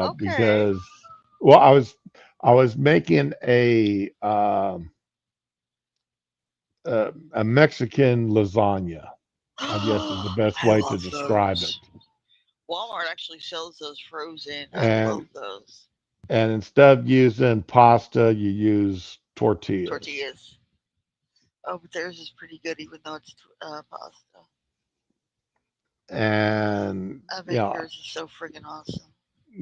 Okay. Because well, I was making a Mexican lasagna, I guess is the best I way to love describe it. those. Walmart actually sells those frozen. I love And those. instead of using pasta, you use tortillas. Tortillas. Oh, but theirs is pretty good, even though it's pasta. And I bet yours is so friggin' awesome.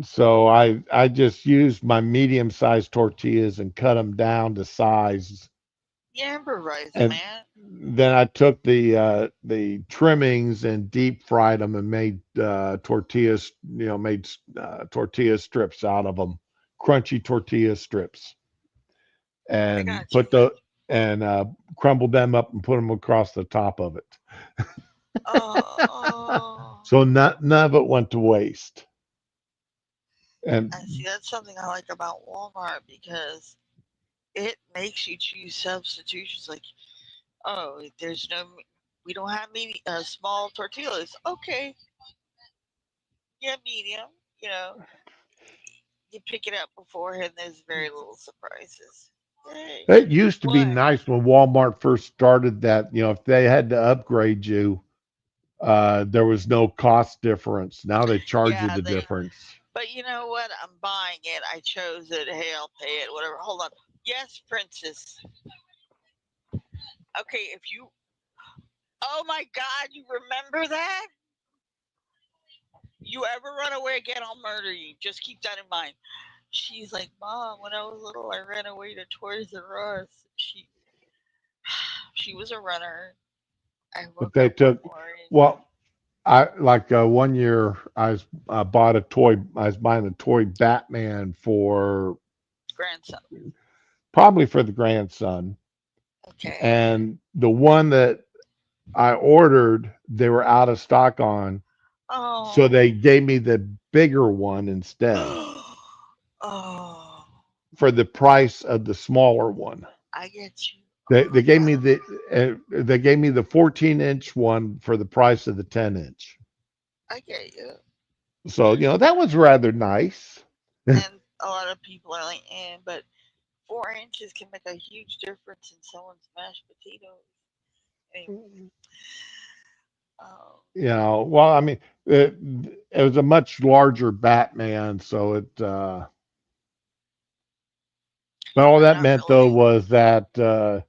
so I just used my medium-sized tortillas and cut them down to size. Yeah, improvise, And man. then I took the trimmings and deep fried them and made tortillas, made tortilla strips out of them, crunchy tortilla strips, I and got you. crumbled them up and put them across the top of it. Oh, So none of it went to waste. And I see. That's something I like about Walmart because it makes you choose substitutions. Like, oh, there's no, we don't have small tortillas. Okay, yeah, medium. You know, you pick it up beforehand. There's very little surprises. Hey, it used to be what? nice when Walmart first started that, if they had to upgrade you, there was no cost difference. Now they charge you Yeah, the they. difference. But you know what? I'm buying it. I chose it. Hey, I'll pay it. Whatever. Hold on. Yes, princess. Okay, if you. Oh my God, you remember that? You ever run away again, I'll murder you. Just keep that in mind. She's like, Mom, when I was little, I ran away to Toys R Us. She was a runner. I But woke they up one took, morning. well, I like one year I bought a toy. I was buying a toy Batman for Grandson. probably for the grandson, Okay. and the one that I ordered, they were out of stock on, so Oh. they gave me the bigger one instead Oh. for the price of the smaller one. I get you. They Oh they my gave me God. the 14-inch one for the price of the 10-inch. I get you. So, that was rather nice. And a lot of people are like, but 4 inches can make a huge difference in someone's mashed potatoes. Anyway, um, Well, I mean, it was a much larger Batman, so but all but that not meant though really. was that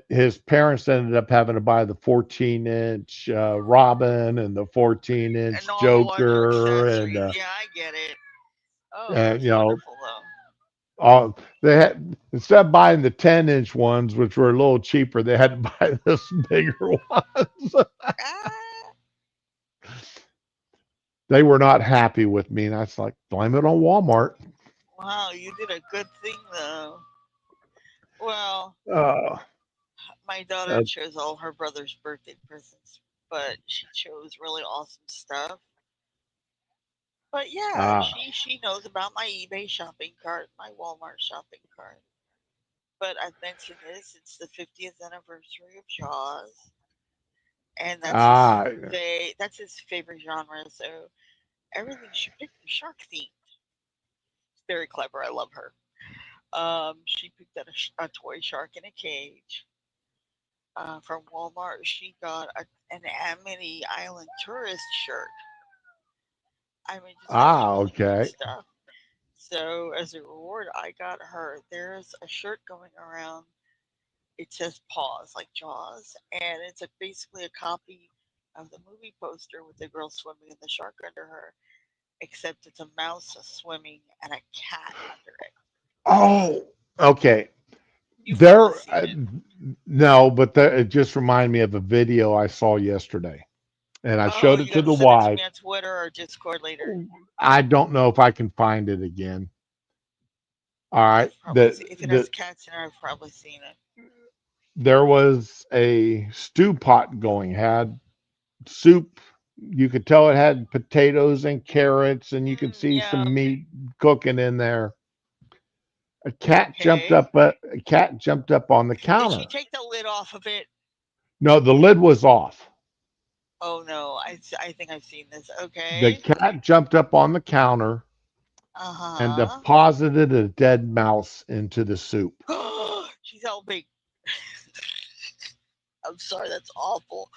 his parents ended up having to buy the 14-inch Robin and the 14-inch And all the other Joker accessories. Yeah, I get it. Oh, and that's wonderful, though. all they had instead of buying the 10-inch ones, which were a little cheaper, they had to buy this bigger ones. Ah, They were not happy with me, and I was like, blame it on Walmart. wow, you did a good thing, though. Well, Uh, my daughter uh, chose all her brother's birthday presents, but she chose really awesome stuff. But yeah, ah, she knows about my eBay shopping cart, my Walmart shopping cart. But I've mentioned this, it's the 50th anniversary of Jaws, and ah, that's his favorite genre, so everything should be shark themed. It's very clever. I love her. She picked out a toy shark in a cage. From Walmart, she got an Amity Island tourist shirt. I mean, just got some really cute okay. stuff. So as a reward, I got her. There's a shirt going around. It says "Paws" like Jaws, and it's basically a copy of the movie poster with the girl swimming and the shark under her, except it's a mouse swimming and a cat under it. Oh, okay. You've probably seen it. No, but it just reminded me of a video I saw yesterday, and I Oh, showed you it to gotta the send it to wife. me on Twitter or Discord later. I don't know if I can find it again. All right, If it has cats in it, I've probably seen it. there was a stew pot going, had soup. You could tell it had potatoes and carrots, and you could see Yeah. some meat cooking in there. Okay. A cat jumped up on the Did she counter. take the lid off of it? No, the lid was off. Oh no, I think I've seen this. The Okay. cat jumped up on the counter and Uh deposited a dead mouse into the soup. huh. She's helping. I'm sorry, that's awful.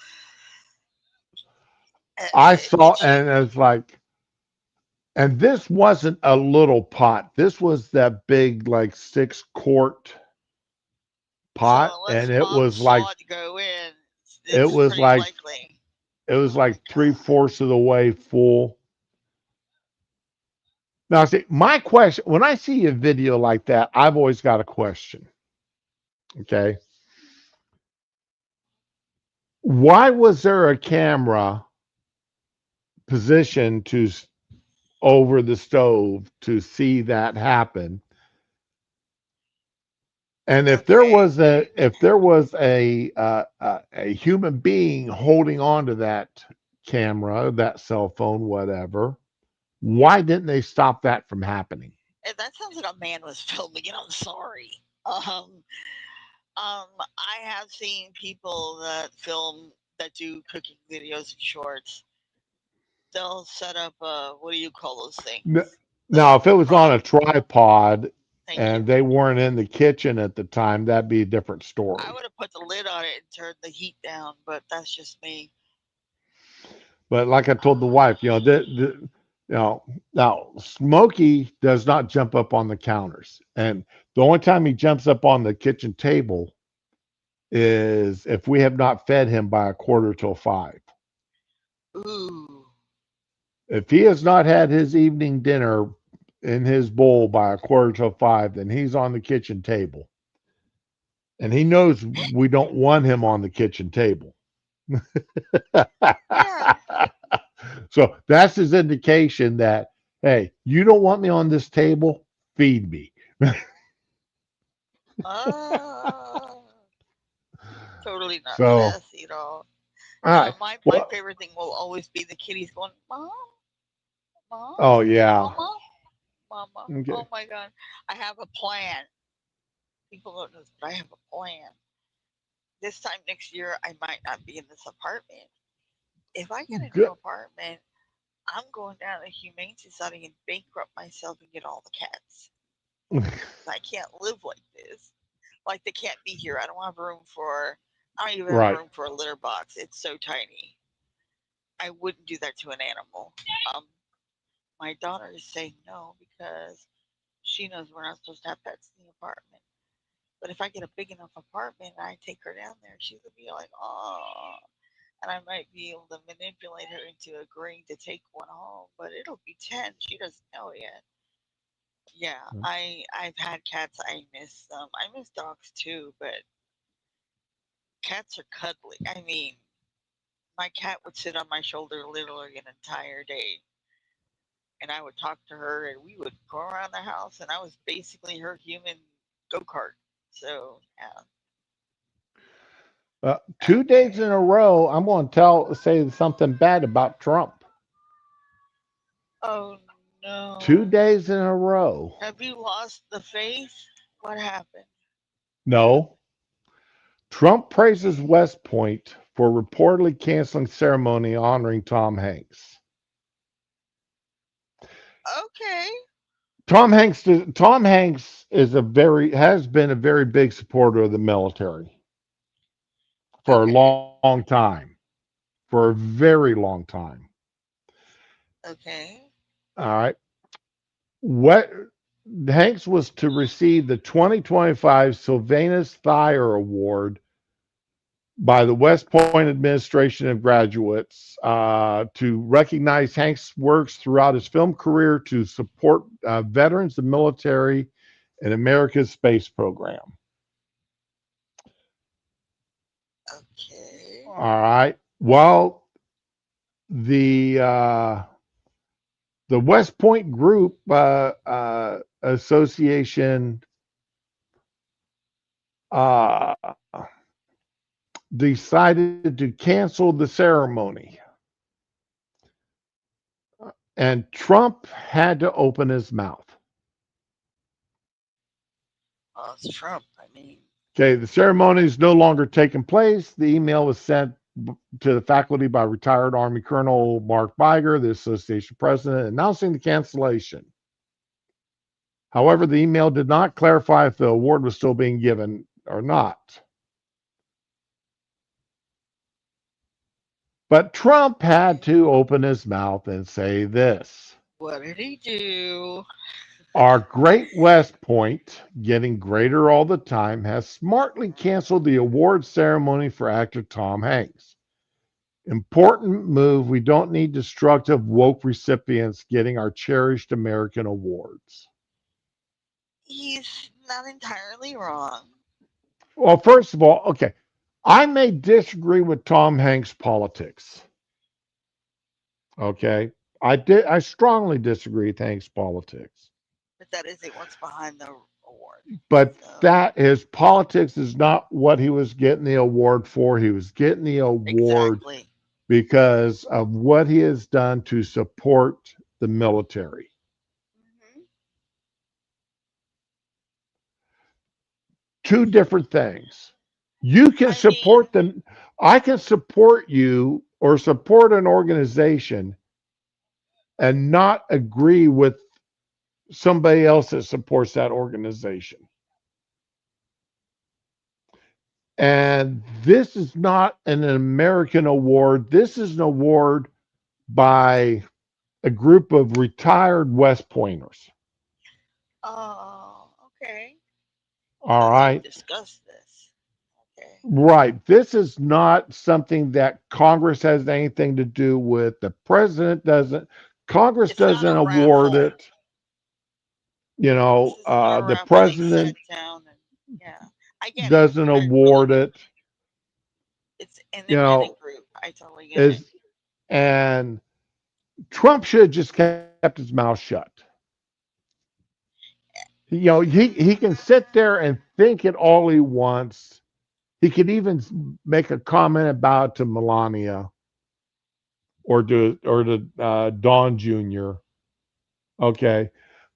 I saw, Did she? and it's like, and this wasn't a little pot. This was that big, like 6-quart pot, So and unless mom saw it go in, it it's was pretty like likely. it was Oh my like three god. fourths of the way full. Now, see, my question when I see a video like that, I've always got a question. Okay, why was there a camera positioned over the stove to see that happen? And Okay. if there was a human being holding on to that camera, that cell phone, whatever, why didn't they stop that from happening? That sounds like a man was filming it. I'm sorry. I have seen people that film that do cooking videos and shorts. They'll set up what do you call those N- things? The Now, if it was on prop. a tripod Thank you. and they weren't in the kitchen at the time, that'd be a different I story. would have put the lid on it and turned the heat down, but that's just me. But like I told the wife, now Smokey does not jump up on the counters, and the only time he jumps up on the kitchen table is if we have not fed him by a quarter till 5. Ooh. If he has not had his evening dinner in his bowl by a quarter till 5, then he's on the kitchen table, and he knows we don't want him on the kitchen table. Yeah. So that's his indication that, hey, you don't want me on this table, feed me. Uh, totally not So, sassy at all. all No, right. my Well, favorite thing will always be the kitties going, Mom, Mom, oh yeah. Mama, Mama. Okay. Oh my God. I have a plan. People don't know this, but I have a plan. This time next year, I might not be in this apartment. If I get a new Good. apartment, I'm going down to the Humane Society and bankrupt myself and get all the cats. I can't live like this. Like they can't be here. I don't have room for. I don't even have Right. room for a litter box. It's so tiny. I wouldn't do that to an animal. Um, my daughter is saying no because she knows we're not supposed to have pets in the apartment. But if I get a big enough apartment and I take her down there, she's gonna be like, oh, and I might be able to manipulate her into agreeing to take one home. But it'll be 10. She doesn't know yet. Yeah, I've had cats. I miss them. I miss dogs too, but cats are cuddly. I mean, my cat would sit on my shoulder literally an entire day, and I would talk to her, and we would go around the house, and I was basically her human go kart. So yeah. 2 days Okay. in a row, I'm going to say something bad about Trump. Oh 2 no. days in a row. Have you lost the faith? What happened? No. Trump praises Okay. West Point for reportedly canceling ceremony honoring Tom Hanks. Okay. Tom Hanks is has been a very big supporter of the military for a Okay. long time. For a very long time. Okay. All right. What Hanks was to receive the 2025 Sylvanus Thayer Award by the West Point administration and graduates to recognize Hanks' works throughout his film career to support veterans, the military, and America's space program. Okay. All right. Well, the uh, the West Point Group Association uh, decided to cancel the ceremony, and Trump had to open his mouth. Well, it's Trump. I mean, Okay, the ceremony is no longer taking place. The email was sent to the faculty by retired Army Colonel Mark Biger, the association president, announcing the cancellation. However, the email did not clarify if the award was still being given or not. But Trump had okay. to open his mouth and say this. What did he do? Our Great West Point, getting greater all the time, has smartly canceled the award ceremony for actor Tom Hanks. Important move. We don't need destructive woke recipients getting our cherished American awards. He's not entirely wrong. Well, first of all, okay, I may disagree with Tom Hanks' politics. Okay, I strongly disagree with Hanks' politics. But that isn't what's behind the award. But So, that his politics is not what he was getting the award for. He was getting the award exactly. because of what he has done to support the military. Hmm. Two different things. You can I mean, support them. I can support you or support an organization and not agree with somebody else that supports that organization. And this is not an American award. This is an award by a group of retired West Pointers. oh, okay. All So they've right. discussed this. Okay. Right. This is not something that Congress has anything to do with. The president doesn't, Congress It's not doesn't a award raffle. it. This isn't a The raffle. They sat president down and yeah, I get it. doesn't I really award do. it. It's an You independent know, group. I totally get it. is and Trump should have just kept his mouth shut. He can sit there and think it all he wants. He could even make a comment about it to Melania or to Don Jr. Okay,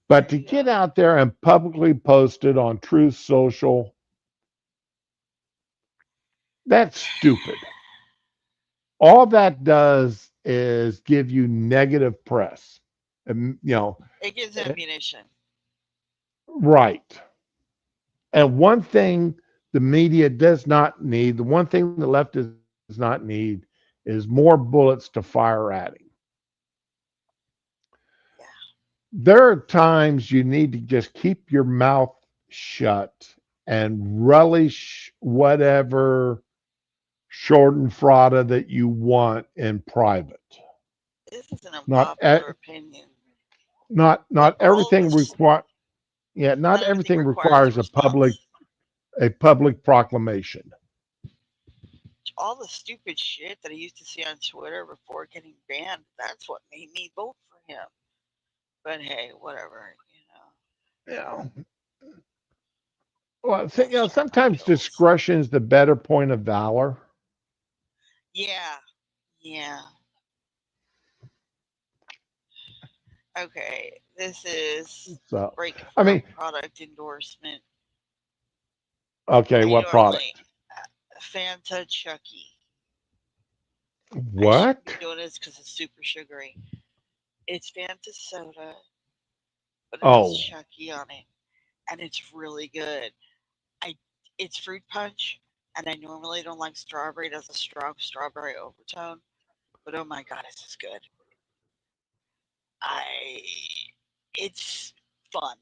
but to Yeah. get out there and publicly post it on Truth Social, that's stupid. All that does is give you negative press. You know, It gives eh, ammunition. right. And one thing the media does not need, the one thing the left does not need, is more bullets to fire at him. Yeah. There are times you need to just keep your mouth shut and relish whatever short and frauda that you want in private. This is an Not unpopular opinion, but not everything require yeah, not not everything everything requires a requires response. a public proclamation. All the stupid shit that I used to see on Twitter before getting banned, that's what made me vote for him. But hey, whatever, Yeah. Well, That's just how it sometimes goes. discretion is the better point of valor. Yeah, yeah. Okay, this is So, break I for mean, a product endorsement. okay, I what normally product? Fanta Chucky. I shouldn't be What? doing this because it's super sugary. It's Fanta soda, but it has Oh, Chucky on it, and it's really good. I it's fruit punch, and I normally don't like strawberry. It has a strong strawberry overtone, but oh my god, it's just good. I it's fun,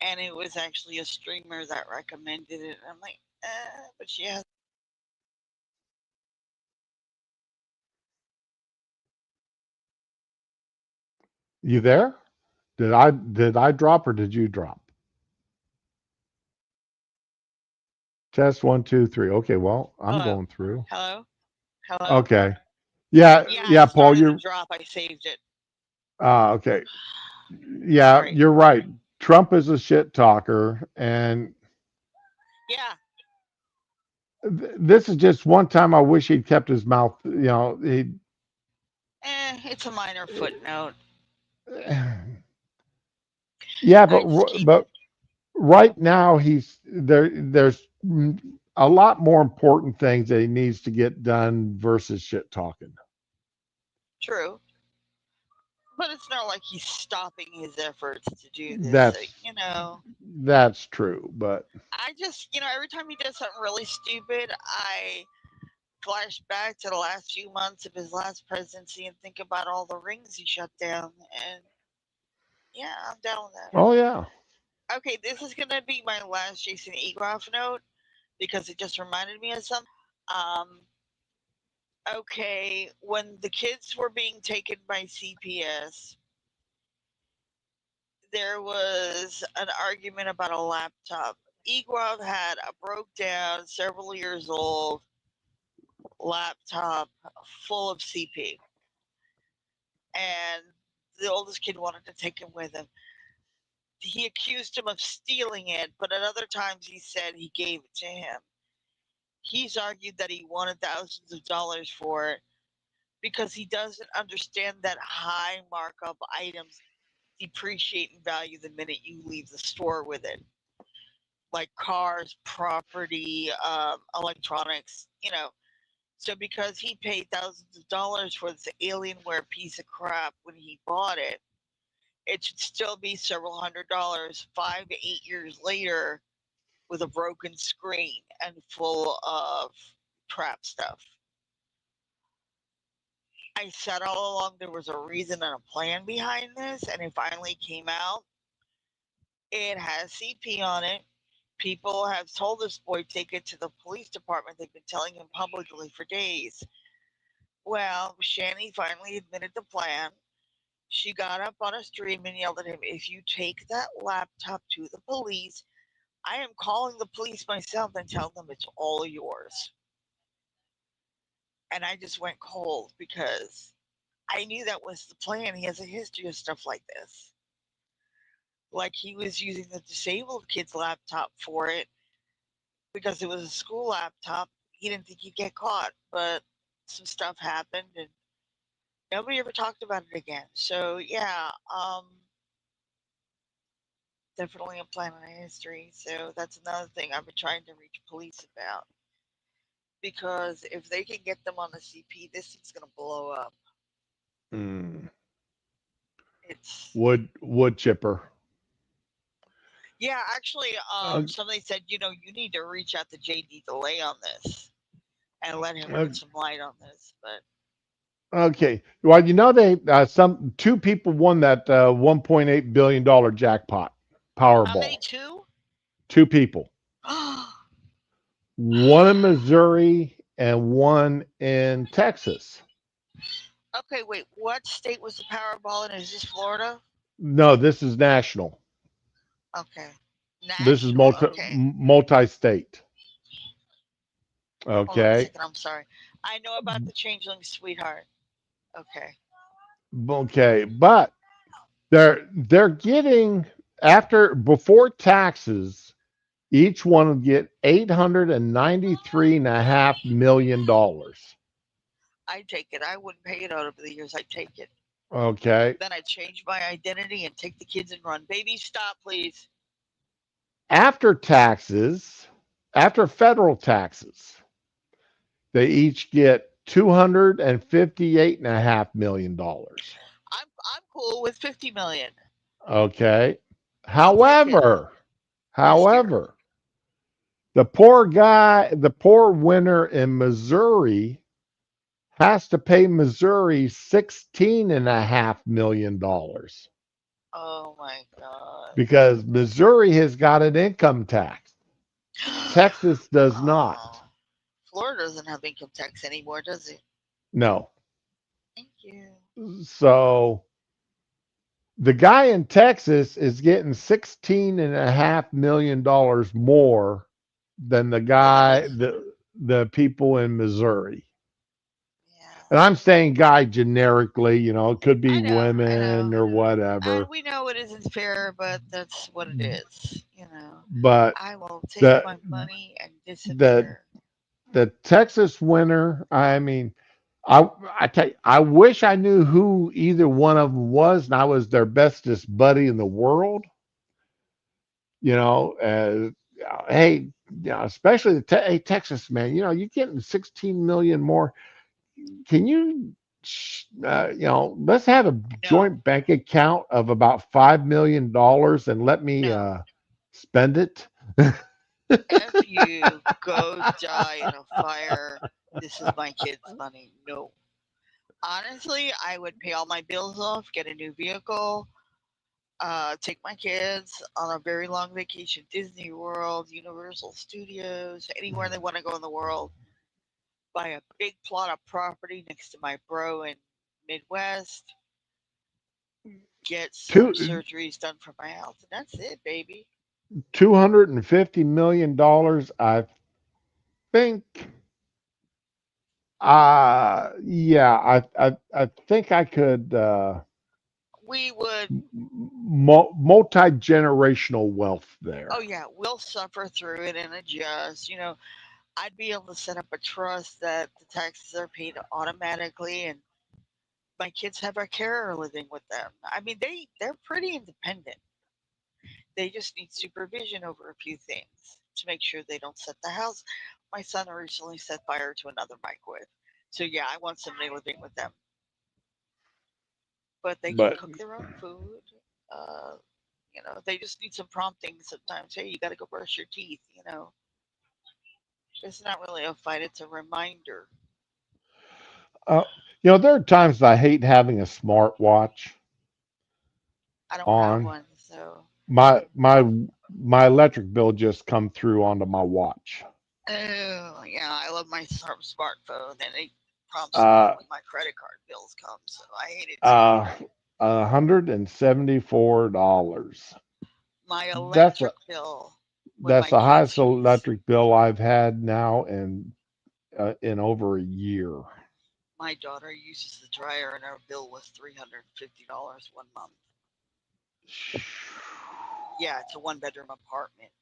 and it was actually a streamer that recommended it. I'm like, but she has. you there? Did I drop or did you drop? Test one, two, three. Okay, well, I'm Hello, going through. hello, hello. Okay. Yeah, Yeah, yeah, it Paul, started to you're drop. I saved it. okay. Yeah, Sorry. you're right. Trump is a shit talker, and Yeah, this is just one time I wish he'd kept his mouth. it's a minor footnote. Yeah, I just keep. but right now he's there. There's a lot more important things that he needs to get done versus shit talking. True. But it's not like he's stopping his efforts to do this. So, That's you know, that's true, but I just, every time he does something really stupid, I flash back to the last few months of his last presidency and think about all the rings he shut down. And yeah, I'm down with that. oh yeah, Okay, this is going to be my last Jason Egroff note because it just reminded me of something. Um, okay, when the kids were being taken by CPS, there was an argument about a laptop. Egrov had a broke down, several years old laptop full of CP, and the oldest kid wanted to take him with him. He accused him of stealing it, but at other times he said he gave it to him. He's argued that he wanted thousands of dollars for it because he doesn't understand that high markup items depreciate in value the minute you leave the store with it, like cars, property, electronics, So because he paid thousands of dollars for this Alienware piece of crap when he bought it, it should still be several $100s 5 to 8 years later with a broken screen and full of crap stuff. I said all along there was a reason and a plan behind this, and it finally came out. It has CP on it. People have told this boy, take it to the police department. They've been telling him publicly for days. Well, Shani finally admitted the plan. She got up on a stream and yelled at him, if you take that laptop to the police, I am calling the police myself and tell them it's all yours. And I just went cold because I knew that was the plan. He has a history of stuff like this. Like he was using the disabled kid's laptop for it because it was a school laptop. He didn't think he'd get caught, but some stuff happened and nobody ever talked about it again. So yeah, definitely a plan in history. So that's another thing I've been trying to reach police about. because if they can get them on the CP, this thing's gonna blow up. Mm. It's Wood chipper. yeah, actually, Uh, somebody said, you need to reach out to JD Delay on this and let him uh, put some light on this. But okay. Well, they some two people won that $1.8 billion jackpot how many? Powerball. Two? Two people. One in Missouri and one in Texas. Okay, wait. What state was the Powerball in? Is this Florida? No, this is national. Okay, This is national. Okay, multi-state. hold on a Okay. second. I'm sorry. I know about the changeling sweetheart. Okay. Okay, but they're getting after before taxes, each one will get $893.5 million. I take it. I wouldn't pay it out over the years. I take it. Okay. Then I change my identity and take the kids and run. Baby, stop, please. After taxes, after federal taxes, they each get $258.5 million. I'm cool with 50 million. Okay. I'll take it. However, Yes, dear. however, the poor winner in Missouri has to pay Missouri $16.5 million Oh my god. because Missouri has got an income tax. Texas does not. Oh, Florida doesn't have income tax anymore, does it? No. Thank you. So the guy in Texas is getting $16.5 million more than Really? the people in Missouri. Yeah. And I'm saying guy generically, it could be I know. I know. women or whatever. We know it isn't fair, but that's what it is. But I will take the my money and the disappear. the Texas winner, I mean, I I tell you, I wish I knew who either one of them was, and I was their bestest buddy in the world. You know, hey, especially hey Texas man, you're getting 16 million more. Can you, let's have a No, joint bank account of about $5 million and let me no. spend it. If you go die in a fire, this is my kid's money. No. Honestly, I would pay all my bills off, get a new vehicle, take my kids on a very long vacation, Disney World, Universal Studios, anywhere they want to go in the world, buy a big plot of property next to my bro in Midwest, get some Two surgeries done for my health, and that's it, baby. $250 million. I think. Yeah, I think I could. We would, Multi generational wealth there. oh yeah, we'll suffer through it and adjust. I'd be able to set up a trust that the taxes are paid automatically, and my kids have a carer living with them. I mean, they're pretty independent. They just need supervision over a few things to make sure they don't set the house. My son recently set fire to another microwave. So yeah, I want somebody living with them, but they can But cook their own food. Uh, they just need some prompting sometimes. Hey, you got to go brush your teeth. It's not really a fight; it's a reminder. uh, there are times I hate having a smartwatch I don't have on. one, so My electric bill just come through onto my watch. oh yeah, I love my smartphone, and it prompts me Uh, when my credit card bills come. So I hate it too. uh, $174. My That's a, electric bill when that's my the kids highest use. electric bill I've had now in over a year. My daughter uses the dryer, and our bill was $350 one month. Yeah, it's a one-bedroom apartment.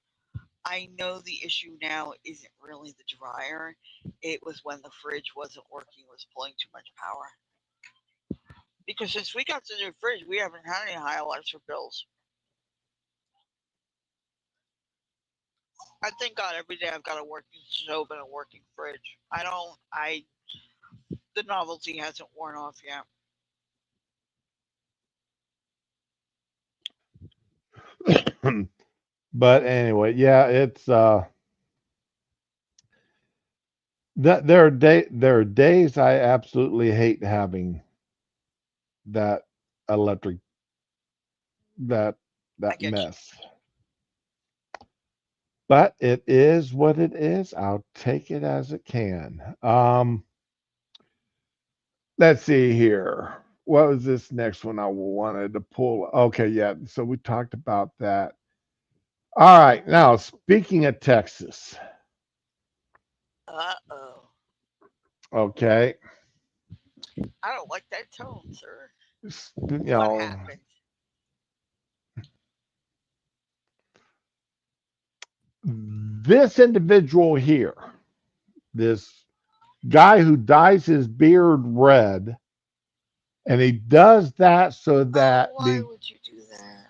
I know the issue now isn't really the dryer. It was when the fridge wasn't working, it was pulling too much power. Because since we got the new fridge, we haven't had any high electric bills. I thank God every day I've got a working stove and a working fridge. The novelty hasn't worn off yet. But anyway, yeah, it's that there are days I absolutely hate having that electric that I that get you. mess. But it is what it is. I'll take it as it can. Let's see here. What was this next one I wanted to pull? Okay, yeah. So we talked about that. All right. Now, speaking of Texas, Uh-oh. okay, I don't like that tone, sir. you What know, happened? this individual here, this guy who dyes his beard red, and he does that so Oh, that why would you do that?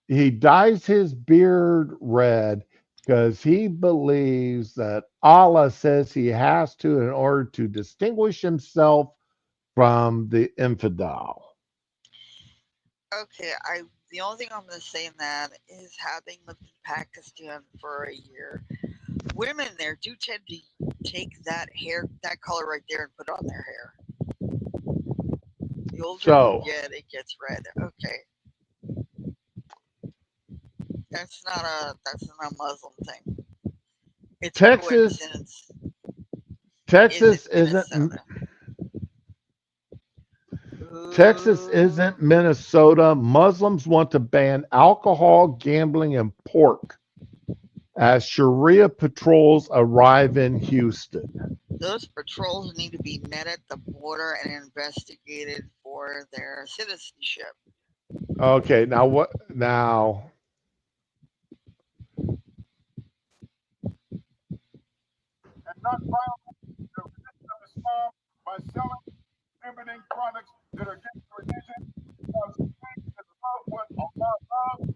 he dyes his beard red because he believes that Allah says he has to in order to distinguish himself from the infidel. Okay, I the only thing I'm gonna say in that is having lived in Pakistan for a year, women there do tend to take that color right there and put it on their hair. The older you So get, it gets red. Okay, that's not a Muslim thing. It's a Texas, coincidence. Is it Texas isn't Minnesota? Texas Ooh. isn't Minnesota. Muslims want to ban alcohol, gambling, and pork as Sharia patrols arrive in Houston. Those patrols need to be met at the border and investigated for their citizenship. Okay, now what? Now, and not violate the religion of Islam by selling, distributing products that are against the religion. Because faith is love what Allah loves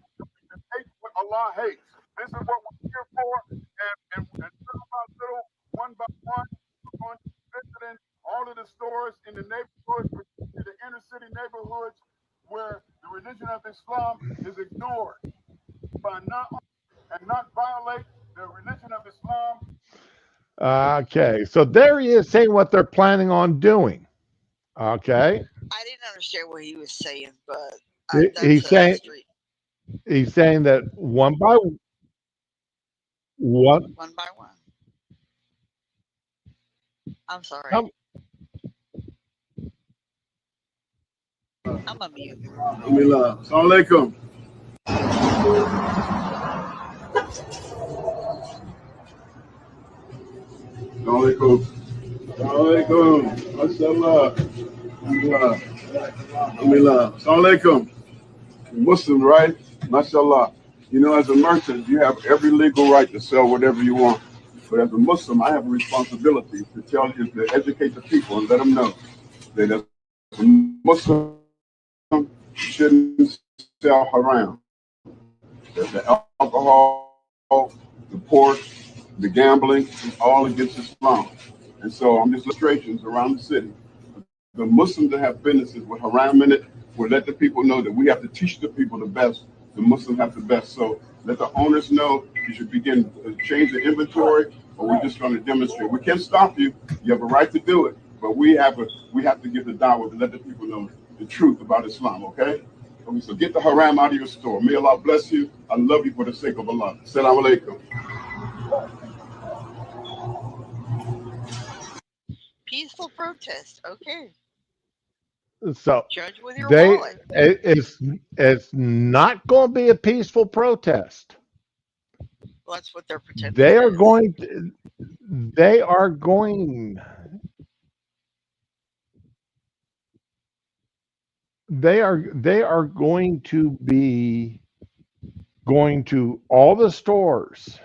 and hate what Allah hates. This is what we're here for. And little by little, one by one, we're going to be visiting all of the stores in the neighborhoods, particularly the inner city neighborhoods, where the religion of Islam is ignored. By not and not violate the religion of Islam. okay, so there he is saying what they're planning on doing. Okay, I didn't understand what he was saying, but that's he's a saying street that one by one. one by one. I'm sorry. Come, I'm a mute. Alhamdulillah. Assalamu alaikum. Assalamu alaikum. Assalamu alaikum. Mashallah. Alhamdulillah. Alhamdulillah. Assalamu alaikum. Muslim, right? Mashallah. You know, as a merchant, you have every legal right to sell whatever you want. But as a Muslim, I have a responsibility to tell you to educate the people and let them know that as a Muslim, you shouldn't sell haram. That the alcohol, the pork, the gambling is all against Islam. And so I'm just illustrations around the city. The Muslims that have businesses with haram in it will let the people know that we have to teach the people the best. The Muslims have the best. So let the owners know you should begin to change the inventory, or we're just going to demonstrate. We can't stop you. You have a right to do it, but we have to give the dawah to let the people know the truth about Islam. Okay? So get the haram out of your store. May Allah bless you. I love you for the sake of Allah. Assalamu alaikum. Peaceful protest. Okay. so Judge with your they wallet. it's not going to be a peaceful protest. Well, that's what they're pretending. They it are is. going. They are going. They are going to be going to all the stores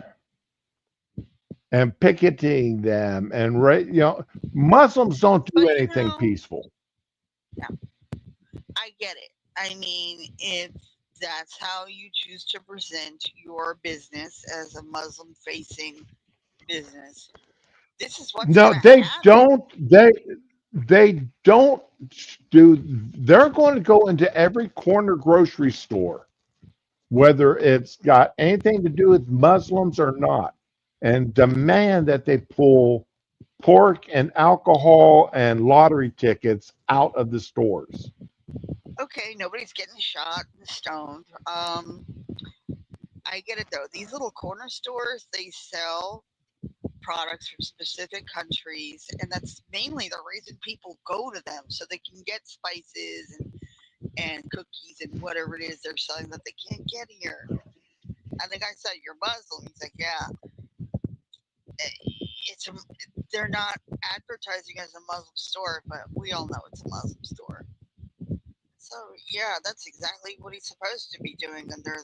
and picketing them and Muslims don't do But anything peaceful. I get it. I mean, it's That's how you choose to present your business as a Muslim facing business. This is what's No, going to they happen. don't. They don't do. They're going to go into every corner grocery store, whether it's got anything to do with Muslims or not, and demand that they pull pork and alcohol and lottery tickets out of the stores. Okay, nobody's getting shot and stoned. I get it though. These little corner stores, they sell products from specific countries, and that's mainly the reason people go to them, so they can get spices and cookies and whatever it is they're selling that they can't get here. And the guy said, "You're Muslim." He's like, "Yeah." It's a, they're not advertising as a Muslim store, but we all know it's a Muslim store. So yeah, that's exactly what he's supposed to be doing under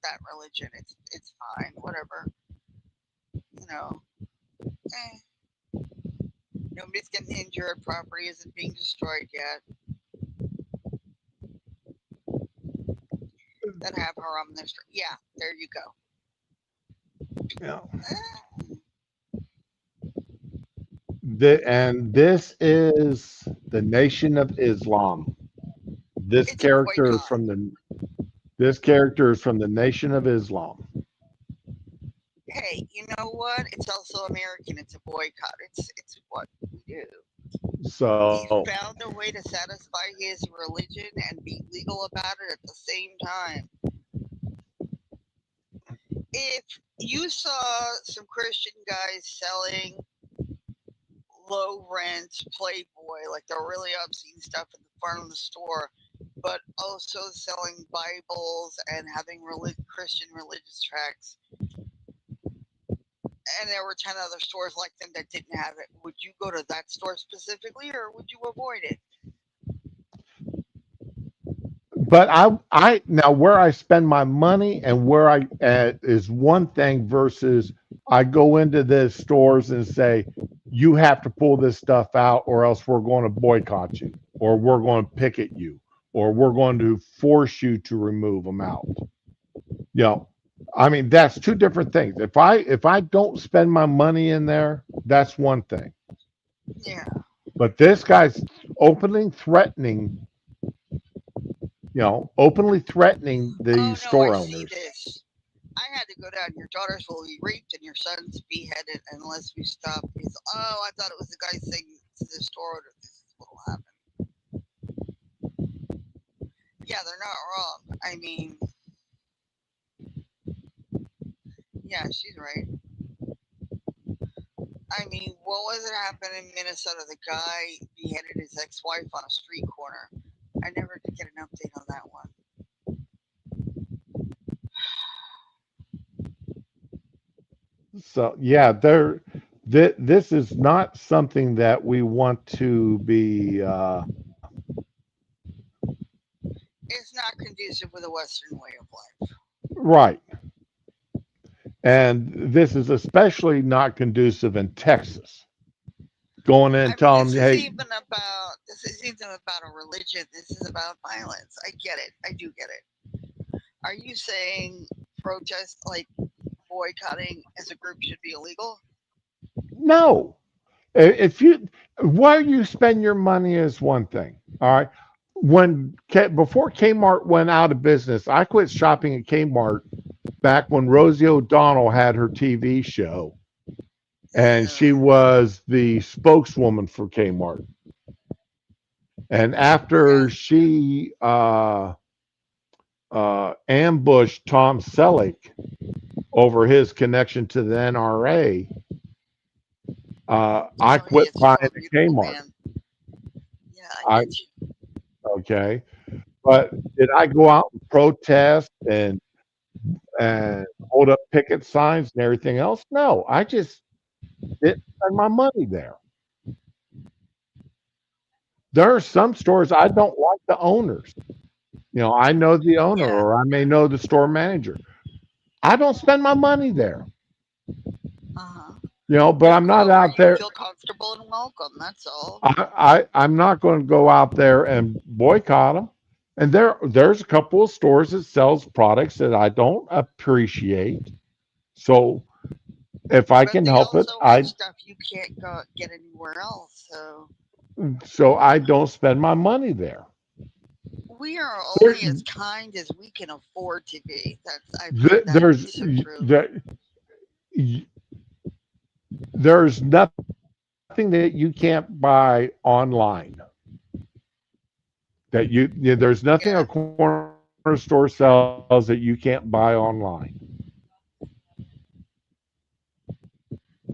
that religion. It's fine, whatever. You know, eh, nobody's getting injured. Property isn't being destroyed yet. That have haram in their street. Yeah, there you go. Yeah. Eh, And this is the Nation of Islam. This it's a character is boycott. from the this character is from the Nation of Islam. Hey, you know what? It's also American. It's a boycott. It's what we do. He So, found a way to satisfy his religion and be legal about it at the same time. If you saw some Christian guys selling low rent Playboy, like the really obscene stuff in the front of the store, but also selling Bibles and having Christian religious tracts, and there were 10 other stores like them that didn't have it, would you go to that store specifically, or would you avoid it? but I now where I spend my money and where I is one thing versus I go into the stores and say, you have to pull this stuff out or else we're going to boycott you or we're going to picket you or we're going to force you to remove them out. You know, I mean, that's two different things. If I don't spend my money in there, that's one thing. Yeah. But this guy's openly threatening, openly threatening Oh the no, store I see owners. this. I had to go down. Your daughters will be raped and your sons beheaded unless we stop. He's, oh, I thought it was the guy saying to the store owner, this is what will happen. Yeah, they're not wrong. I mean, yeah, she's right. I mean, what was it happened in Minnesota? The guy beheaded his ex-wife on a street corner. I never did get an update on that one. So yeah, this is not something that we want to be. It's not conducive with a Western way of life. Right. And this is especially not conducive in Texas. Going in I and mean, telling this them, is hey, even about a religion. This is about violence. I get it. I do get it. Are you saying protest, like boycotting as a group, should be illegal? no. If you where you spend your money is one thing. All right. Before Kmart went out of business, I quit shopping at Kmart back when Rosie O'Donnell had her TV show, and she Uh, was the spokeswoman for Kmart. And yeah. after she ambushed Tom Selleck over his connection to the NRA, I So he quit is still buying a at beautiful Kmart. man. Yeah, I I get you. okay, but did I go out and protest and hold up picket signs and everything else? No, I just didn't spend my money there. There are some stores I don't like the owners. I know the owner Yeah. or I may know the store manager. I don't spend my money there. Uh-huh. But You I'm go not where out you there. feel comfortable and welcome. That's all. I'm not going to go out there and boycott them. And there's a couple of stores that sells products that I don't appreciate. So if I But can they help it, also have stuff you can't go get anywhere else. so I don't spend my money there. We are There, only as kind as we can afford to be. I've heard that to there's be so true. there's nothing that you can't buy online. There's nothing a Yeah. corner store sells that you can't buy online.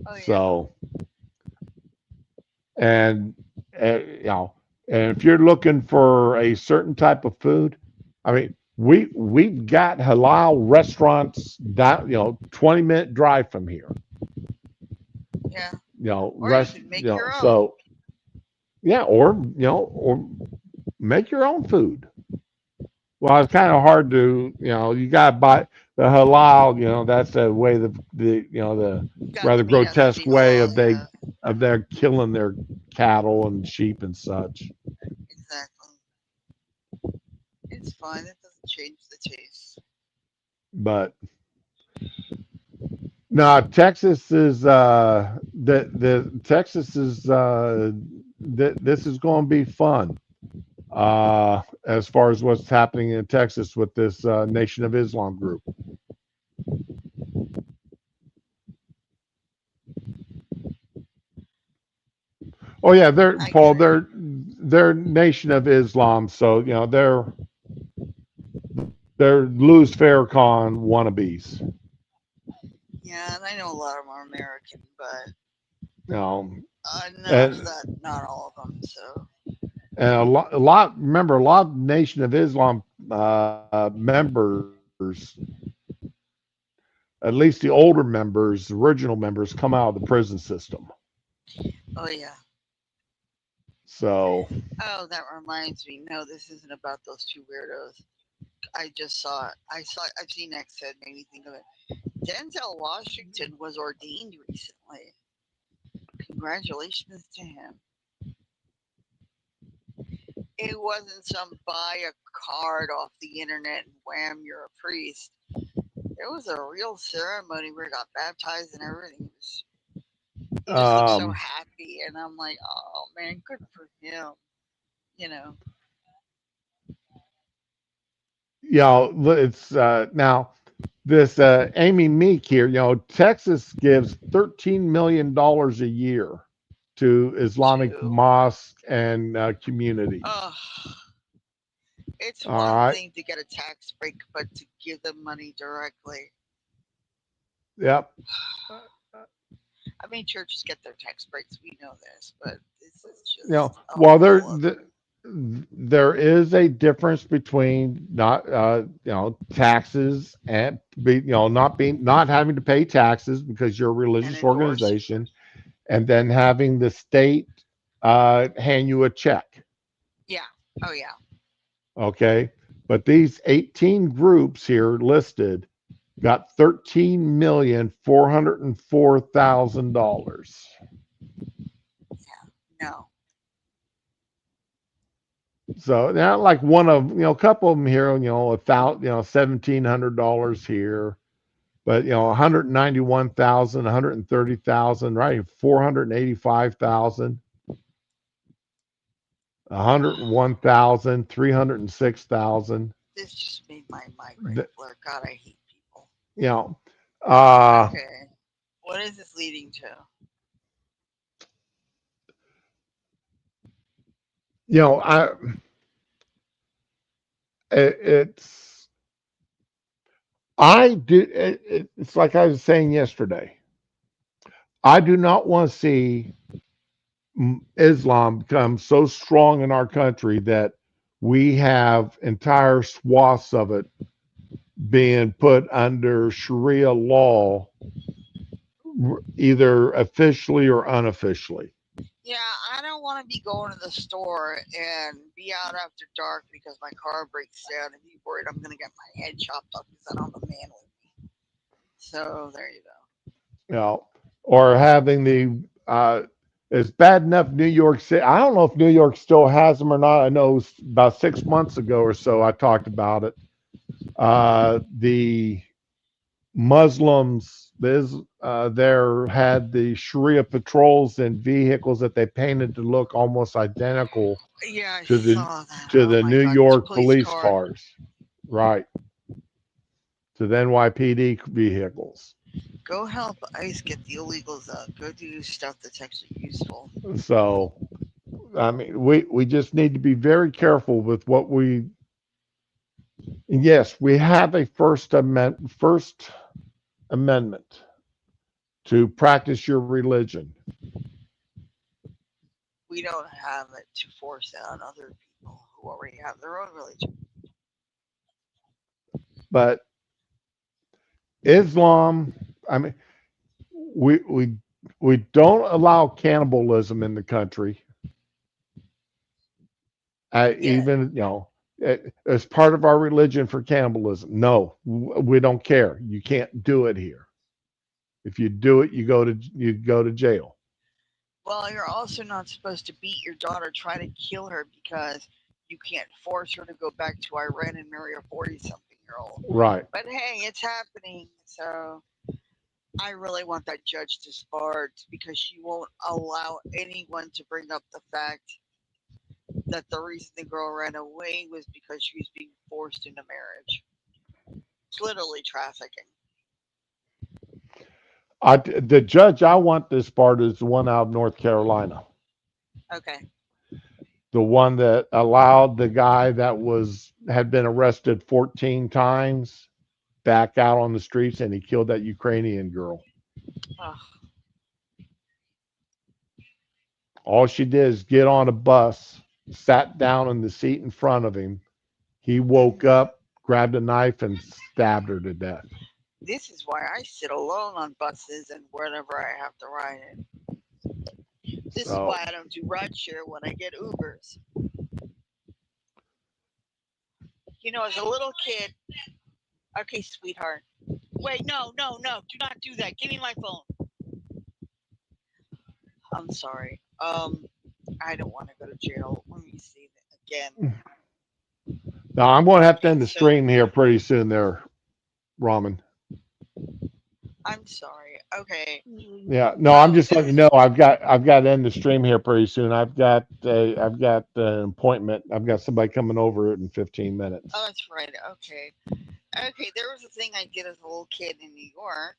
Oh yeah. So and you know, and if you're looking for a certain type of food, I mean, we've got halal restaurants that 20-minute drive from here. Yeah. Or you Rest, can make your own. so yeah, or make your own food. Well, it's kind of hard to, you got to buy the halal. That's the way the Got rather the meat has to grotesque be way halal. of Yeah. they're killing their cattle and sheep and such. Exactly. It's fine. It doesn't change the taste. But no, Texas is the Texas is this is going to be fun. As far as what's happening in Texas with this Nation of Islam group. Oh yeah, they're I Paul. get it. They're Nation of Islam, so they're Louis Farrakhan wannabes. Yeah, and I know a lot of them are American, but You know, enough and that not all of them. So and a lot. Remember, a lot of Nation of Islam members, at least the older members, the original members, come out of the prison system. oh yeah. So Oh, that reminds me. No, this isn't about those two weirdos. I just saw it. I've seen X Ed made me think of it. Denzel Washington was ordained recently. Congratulations to him. It wasn't some buy a card off the internet and wham, you're a priest. It was a real ceremony where he got baptized and everything. He just looked so um, happy, and I'm like, oh man, good for him. You know, it's now this Amy Meek here. Texas gives $13 million a year to Islamic to mosques and communities. oh, it's All one right. thing to get a tax break, but to give them money directly. Yep. I mean, churches get their tax breaks. We know this, but this is You just know, a well, whole other. there is a difference between not taxes and not having to pay taxes because you're a And religious endorse. organization, and then having the state hand you a check. Yeah. Oh yeah. Okay. But these 18 groups here listed got $13,404,000. No. So now, like one of a couple of them here, $1,700 here, but 191,000, 130,000, right? 485,000, 101,000, 306,000. This just made my migraine flare. God, I hate people. You know, uh, Okay. What is this leading to? I it's I do. It's like I was saying yesterday. I do not want to see Islam become so strong in our country that we have entire swaths of it being put under Sharia law, either officially or unofficially. Yeah, I don't want to be going to the store and be out after dark because my car breaks down and be worried I'm going to get my head chopped off because I don't have a man with me. So there you go. Or having the It's bad enough New York City. I don't know if New York still has them or not. I know about 6 months ago or so I talked about it. The Muslims there had the Sharia patrols in vehicles that they painted to look almost identical Yeah, I to the saw that. to Oh the my New God, this York police police car. cars, right? To the NYPD vehicles. Go help ICE get the illegals out. Go do stuff that's actually useful. So, I mean, we just need to be very careful with what we. Yes, we have a First Amendment to practice your religion, We don't have it to force it on other people who already have their own religion. but Islam. I mean, we we we don't allow cannibalism in the country. Yeah, Even as part of our religion for cannibalism. No, we don't care. You can't do it here. If you do it, you go to jail. well, you're also not supposed to beat your daughter, try to kill her because you can't force her to go back to Iran and marry a 40-something-year-old. Right. But hey, it's happening. So I really want that judge disbarred because she won't allow anyone to bring up the fact that the reason the girl ran away was because she was being forced into marriage. It's literally trafficking. The judge I want disbarred is the one out of North Carolina, Okay. the one that allowed the guy that had been arrested 14 times back out on the streets, and he killed that Ukrainian girl. Ugh. All she did is get on a bus, sat down in the seat in front of him. He woke up, grabbed a knife, and stabbed her to death. This is why I sit alone on buses and wherever I have to ride it. This is why I don't do rideshare when I get Ubers. You know, as a little kid, okay, sweetheart. Wait, no, do not do that. Give me my phone. I'm sorry. I don't want to go to jail. Let me see that again. Now I'm going to have to end the stream here pretty soon, there, Ramen. I'm sorry. Okay. Yeah, no, I'm just letting you know I've got to end the stream here pretty soon. I've got an appointment. I've got somebody coming over in 15 minutes. Oh, that's right. Okay. Okay, there was a thing I did as a little kid in New York.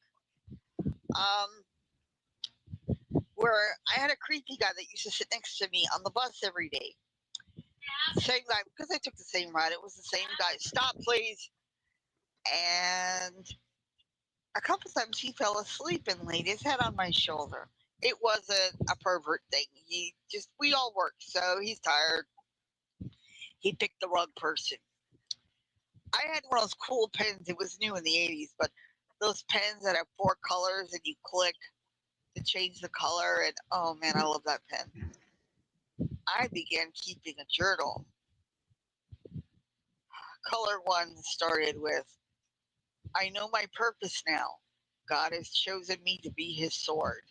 Where I had a creepy guy that used to sit next to me on the bus every day. Same guy, because I took the same ride. It was the same guy. Stop, please. And a couple times he fell asleep and laid his head on my shoulder. It wasn't a pervert thing. We all work, so he's tired. He picked the wrong person. I had one of those cool pens. It was new in the 80s, but those pens that have 4 colors and you click to change the color. And oh man, I love that pen. I began keeping a journal. Color 1 started with, I know my purpose now. God has chosen me to be his sword.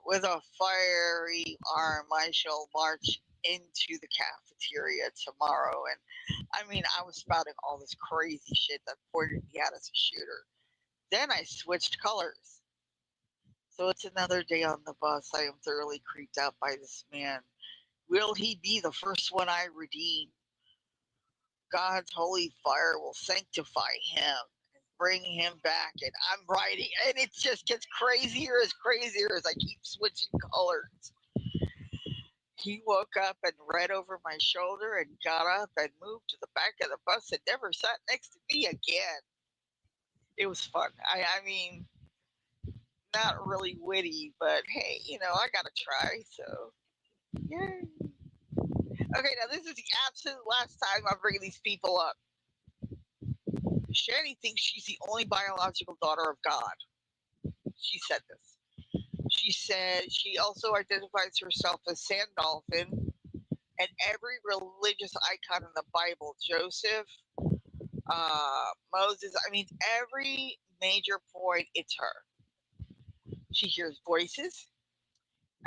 With a fiery arm, I shall march into the cafeteria tomorrow. And I mean, I was spouting all this crazy shit that pointed me out as a shooter. Then I switched colors. So it's another day on the bus. I am thoroughly creeped out by this man. Will he be the first one I redeem? God's holy fire will sanctify him and bring him back. And I'm writing, and it just gets crazier as I keep switching colors. He woke up and read over my shoulder and got up and moved to the back of the bus and never sat next to me again. It was fun. I mean, not really witty, but hey, I gotta try. So, yay. Okay, now this is the absolute last time I'm bringing these people up. Shani thinks she's the only biological daughter of God. She said this. She said she also identifies herself as Sand Dolphin, and every religious icon in the Bible, Joseph, Moses, I mean, every major point, it's her. She hears voices.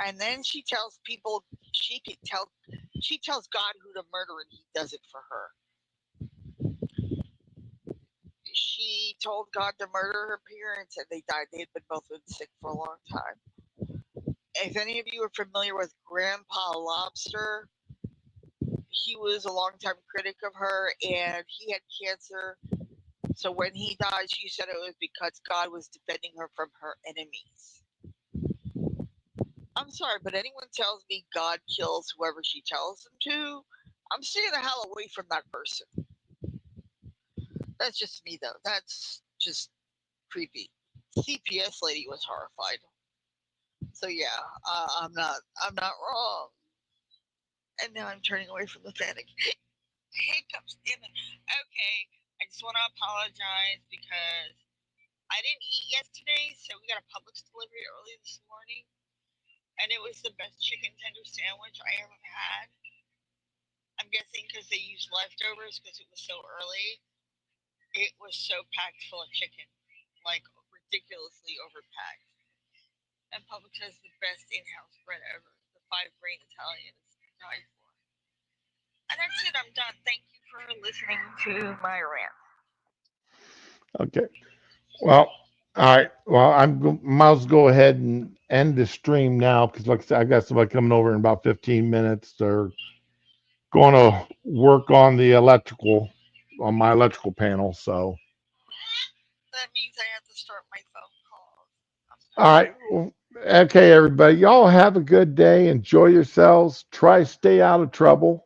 And then she tells people she tells God who to murder, and he does it for her. She told God to murder her parents, and they died. They had both been sick for a long time. If any of you are familiar with Grandpa Lobster, he was a longtime critic of her, and he had cancer. So when he died, she said it was because God was defending her from her enemies. I'm sorry, but anyone tells me God kills whoever she tells him to, I'm staying the hell away from that person. That's just me, though. That's just creepy. CPS lady was horrified. So yeah, I'm not wrong. And now I'm turning away from the fan. Hiccups, damn it. Okay, I just want to apologize because I didn't eat yesterday, so we got a Publix delivery early this morning, and it was the best chicken tender sandwich I ever had. I'm guessing because they used leftovers because it was so early. It was so packed full of chicken, like ridiculously overpacked. And Publix has the best in-house bread ever. The 5-grain Italian is to die for. And that's it. I'm done. Thank you for listening to my rant. Okay. Well, all right. Well, might as well go ahead and end the stream now because, like I said, I got somebody coming over in about 15 minutes. They're going to work on the electrical, on my electrical panel. So, That means I have to start my phone calls. all right. Well, okay, everybody. Y'all have a good day. Enjoy yourselves. Try to stay out of trouble.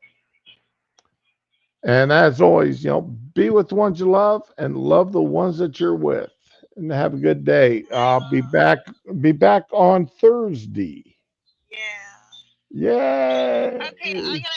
And as always, be with the ones you love and love the ones that you're with. And have a good day. I'll be back on Thursday. Yeah. Yay! Okay, I gotta